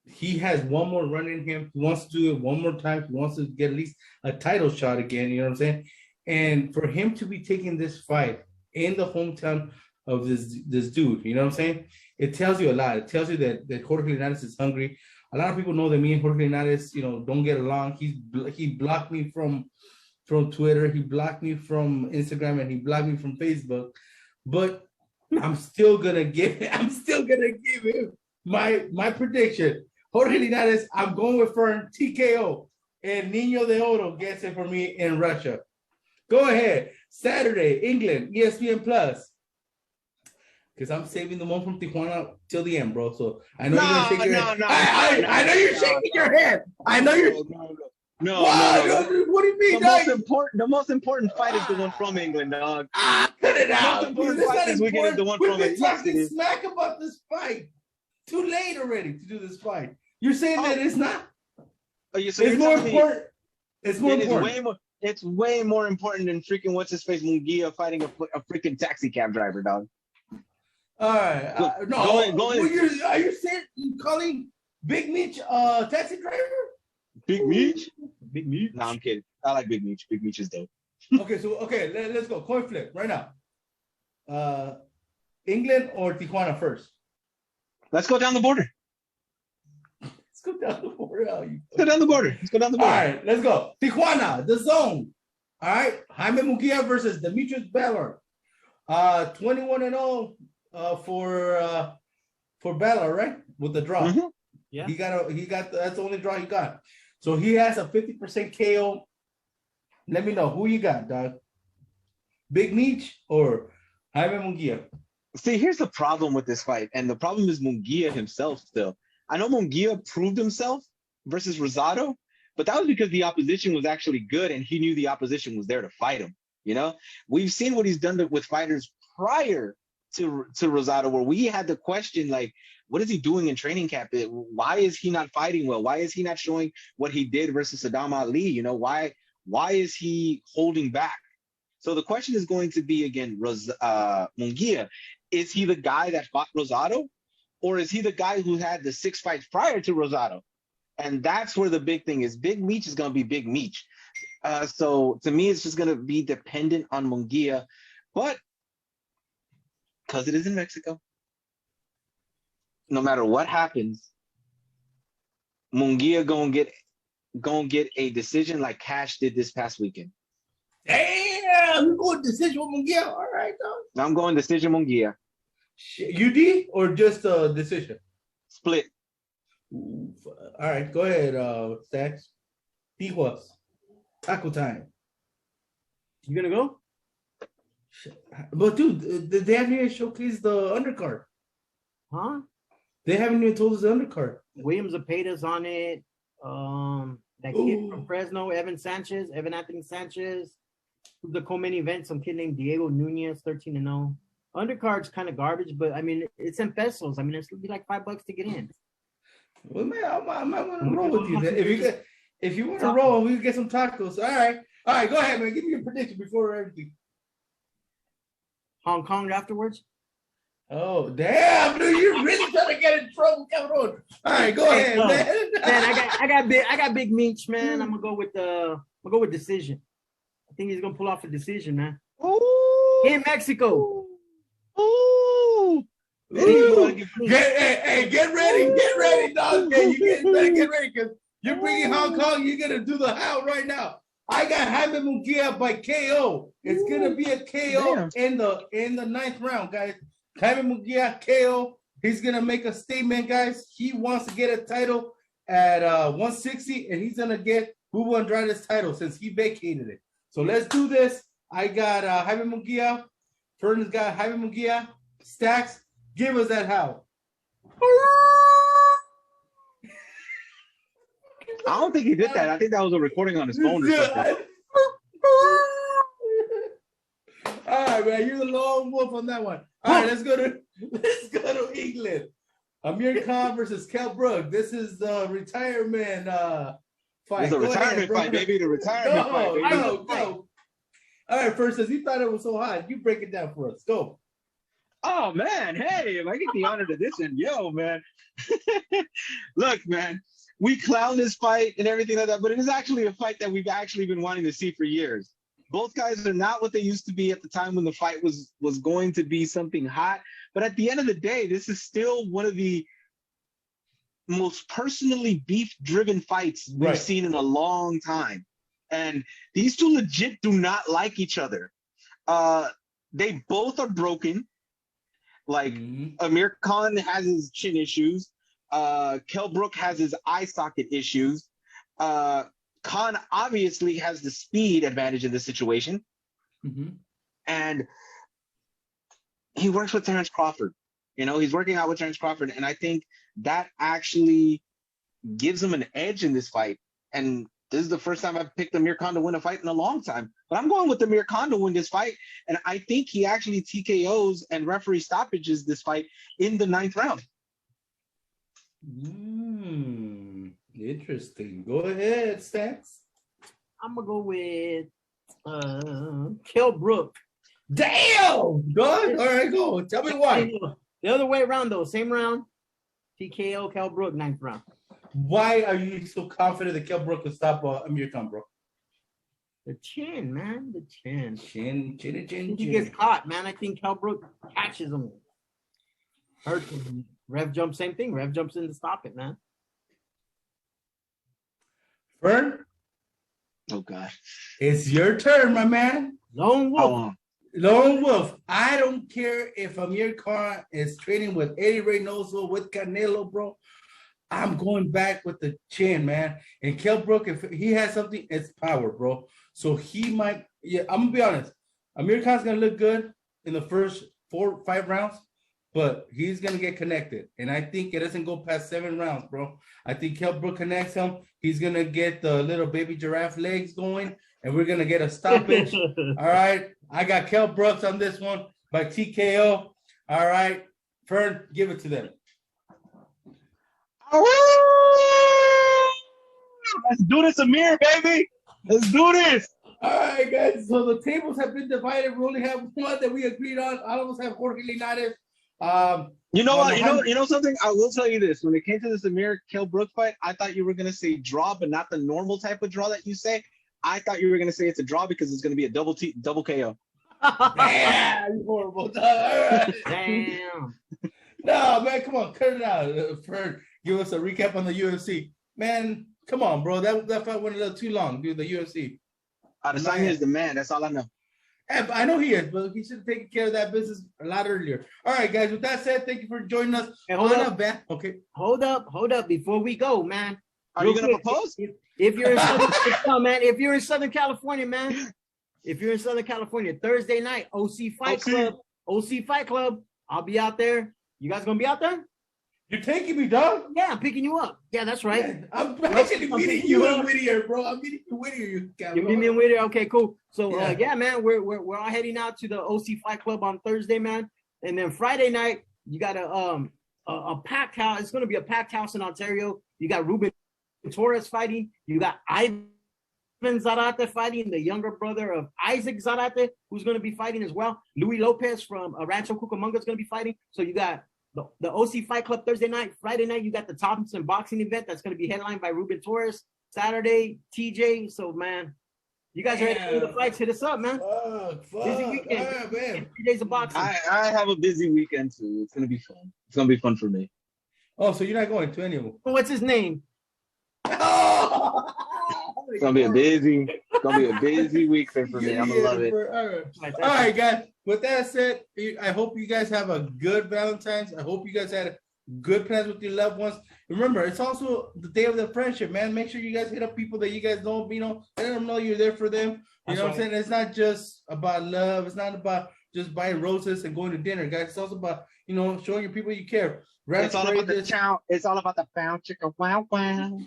He has one more run in him. He wants to do it one more time. He wants to get at least a title shot again. You know what I'm saying? And for him to be taking this fight in the hometown of this dude, you know what I'm saying? It tells you a lot. It tells you that Jorge Linares is hungry. A lot of people know that me and Jorge Linares, don't get along. He blocked me from Twitter. He blocked me from Instagram, and he blocked me from Facebook. But I'm still gonna give him my prediction. Jorge Linares, I'm going with Fern, TKO, and Niño de Oro gets it for me in Russia. Go ahead. Saturday, England, ESPN Plus. Because I'm saving the one from Tijuana till the end, bro. So I know you're gonna shake your head. I know you're shaking your head. I know you're. No. What do you mean? The most important fight is the one from England, dog. Cut it out. The most important fight this weekend is the one from England. We've been talking smack about this fight. Too late already to do this fight. You're saying that it's not. It's more important. It's more important. It's way more important than freaking what's his face Munguia fighting a freaking taxi cab driver, dog. All right. Are you saying you calling Big Meech taxi driver? Big Meech? Big Meech? No, I'm kidding. I like Big Meech. Big Meech is dope. Let's go. Coin flip right now. England or Tijuana first? Let's go down the border. Let's go down the border. All right, let's go. Tijuana, the zone. All right. Jaime Munguia versus Demetrius Balor. 21-0 for Balor, right? With the draw. Mm-hmm. Yeah. He got that's the only draw he got. So he has a 50% KO. Let me know who you got, dog. Big Meech or Jaime Munguia? See, here's the problem with this fight, and the problem is Munguia himself still. I know Munguia proved himself versus Rosado, but that was because the opposition was actually good and he knew the opposition was there to fight him. We've seen what he's done with fighters prior to Rosado, where we had the question, like, what is he doing in training camp? Why is he not fighting well? Why is he not showing what he did versus Saddam Ali? Why is he holding back? So the question is going to be, again, Munguia, is he the guy that fought Rosado? Or is he the guy who had the 6 fights prior to Rosado? And that's where the big thing is. Big Meech is going to be Big Meech. So to me, it's just going to be dependent on Munguia. But because it is in Mexico, no matter what happens, Munguia gonna get a decision like Cash did this past weekend. Damn, you going decision with Munguia? All right, though. I'm going decision Munguia. UD or just a decision? Split. Ooh, all right, go ahead, Stacks. Tijuas. Taco time. You gonna go? But dude, they haven't even showcased the undercard. Huh? They haven't even told us the undercard. William Zepeda's on it. That kid from Fresno, Evan Anthony Sanchez. The co-main event, some kid named Diego Nunez, 13-0. Undercard's kind of garbage, but I mean, it's in pesos. I mean, it's gonna be like $5 to get in. Well, man, I might want to roll with you. If you want to roll, we can get some tacos. All right, go ahead, man. Give me your prediction before everything. Hong Kong afterwards. Oh damn, dude! You're really trying to get in trouble, Cameron. All right, go ahead, man. Man, I got Big Meech, man. I'm gonna go with decision. I think he's gonna pull off a decision, man. Ooh. In Mexico. Ooh. Get ready, dog. You better get ready because you're bringing Hong Kong. You're gonna do the how right now. I got Jaime Munguia by KO. It's gonna be a KO in the ninth round, guys. Jaime Munguia KO. He's gonna make a statement, guys. He wants to get a title at 160, and he's gonna get Hugo Andrade's title since he vacated it. So let's do this. I got Jaime Munguia. Fernand's got Jaime Munguia. Stacks, give us that how. I don't think he did that. I think that was a recording on his phone or something. All right, man. You're the lone wolf on that one. All right, let's go to England. Amir Khan versus Kell Brook. This is the retirement fight. It's a retirement fight, baby. The retirement fight. Baby. Go. All right, first, as you thought it was so hot, you break it down for us. Go. Oh man, hey, if I get the honor to this one, yo, man. Look, man, we clown this fight and everything like that, but it is actually a fight that we've actually been wanting to see for years. Both guys are not what they used to be at the time when the fight was going to be something hot. But at the end of the day, this is still one of the most personally beef-driven fights we've seen in a long time. And these two legit do not like each other. They both are broken. Like, Amir Khan has his chin issues. Kell Brook has his eye socket issues. Khan obviously has the speed advantage in this situation. And he works with Terrence Crawford. You know, he's working out with Terrence Crawford. And I think that actually gives him an edge in this fight. And this is the first time I've picked Amir Khan to win a fight in a long time. But I'm going with Amir Khan to win this fight. And I think he actually TKOs and referee stoppages this fight in the 9th round. Interesting. Go ahead, Stacks. I'm going to go with Kell Brook. Damn! Go ahead. All right, go. Tell me why. The other way around, though. Same round. TKO, Kell Brook, 9th round. Why are you so confident that Kell Brook will stop Amir Khan, bro? The chin, man. The chin. Chin. He gets caught, man. I think Kell Brook catches him. Hurts him. Rev jump, same thing. Rev jumps in to stop it, man. Fern? Oh, God. It's your turn, my man. Lone Wolf. Lone Wolf. I don't care if Amir Khan is training with Eddie Reynoso, with Canelo, bro. I'm going back with the chin, man. And Kell Brook, if he has something, it's power, bro. So he might, I'm going to be honest. Amir Khan's going to look good in the first 4-5 rounds, but he's going to get connected. And I think it doesn't go past 7 rounds, bro. I think Kell Brook connects him. He's going to get the little baby giraffe legs going, and we're going to get a stoppage. All right. I got Kell Brooks on this one by TKO. All right. Fern, give it to them. Let's do this, Amir, baby. Let's do this. All right, guys. So the tables have been divided. We only have one that we agreed on. All of us have Jorge Linares. You know what? You know something? I will tell you this. When it came to this Amir Kell Brook fight, I thought you were gonna say draw, but not the normal type of draw that you say. I thought you were gonna say it's a draw because it's gonna be a double KO. Yeah, you horrible. All right. Damn. No, man, come on, cut it out. Fern, give us a recap on the UFC. Man, come on, bro. That fight went a little too long, dude. The UFC. Adesanya is the man. That's all I know. Yeah, I know he is, but he should have taken care of that business a lot earlier. All right, guys. With that said, thank you for joining us. Hey, hold up, man. Okay. Hold up. Before we go, man. Are you gonna propose? If you're in Southern, man. If you're in Southern California, man. If you're in Southern California, Thursday night, OC Fight Club. I'll be out there. You guys gonna be out there? You're taking me, dog? Yeah, I'm picking you up. Yeah, that's right. Yeah, I'm actually meeting you in Whittier, bro. I'm meeting you in Whittier. You meet me in Whittier? Okay, cool. So, yeah, man, we're all heading out to the OC Fight Club on Thursday, man. And then Friday night, you got a packed house. It's going to be a packed house in Ontario. You got Ruben Torres fighting. You got Ivan Zarate fighting, the younger brother of Isaac Zarate, who's going to be fighting as well. Luis Lopez from Rancho Cucamonga is going to be fighting. So you got the OC Fight Club Thursday night. Friday night, you got the Thompson boxing event that's going to be headlined by Ruben Torres. Saturday, TJ. So, man, You guys are ready for the fights? Hit us up, man. Fuck. Busy weekend. All right, man. 3 days of boxing. I have a busy weekend too. It's gonna be fun. It's gonna be fun for me. Oh, so you're not going to any of them? What's his name? It's gonna be a busy weekend for me. I'm gonna love it. All right, guys. With that said, I hope you guys have a good Valentine's. I hope you guys had good plans with your loved ones. Remember, it's also the day of the friendship, man. Make sure you guys hit up people that you guys know, let them know you're there for them. You know what I'm saying? It's not just about love. It's not about just buying roses and going to dinner, guys. It's also about, showing your people you care. It's all about the chow. It's all about the bow chicka wow wow.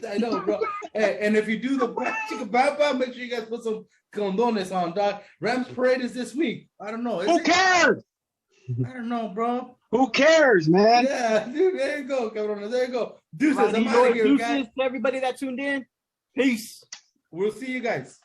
I know, bro. Hey, and if you do the chicka bow bow, make sure you guys put some condones on, dog. Rams Parade is this week. I don't know. Who cares? I don't know, bro. Who cares, man? Yeah, dude. There you go, cabrón. There you go. Deuces. I'm out of here, guys. To everybody that tuned in. Peace. We'll see you guys.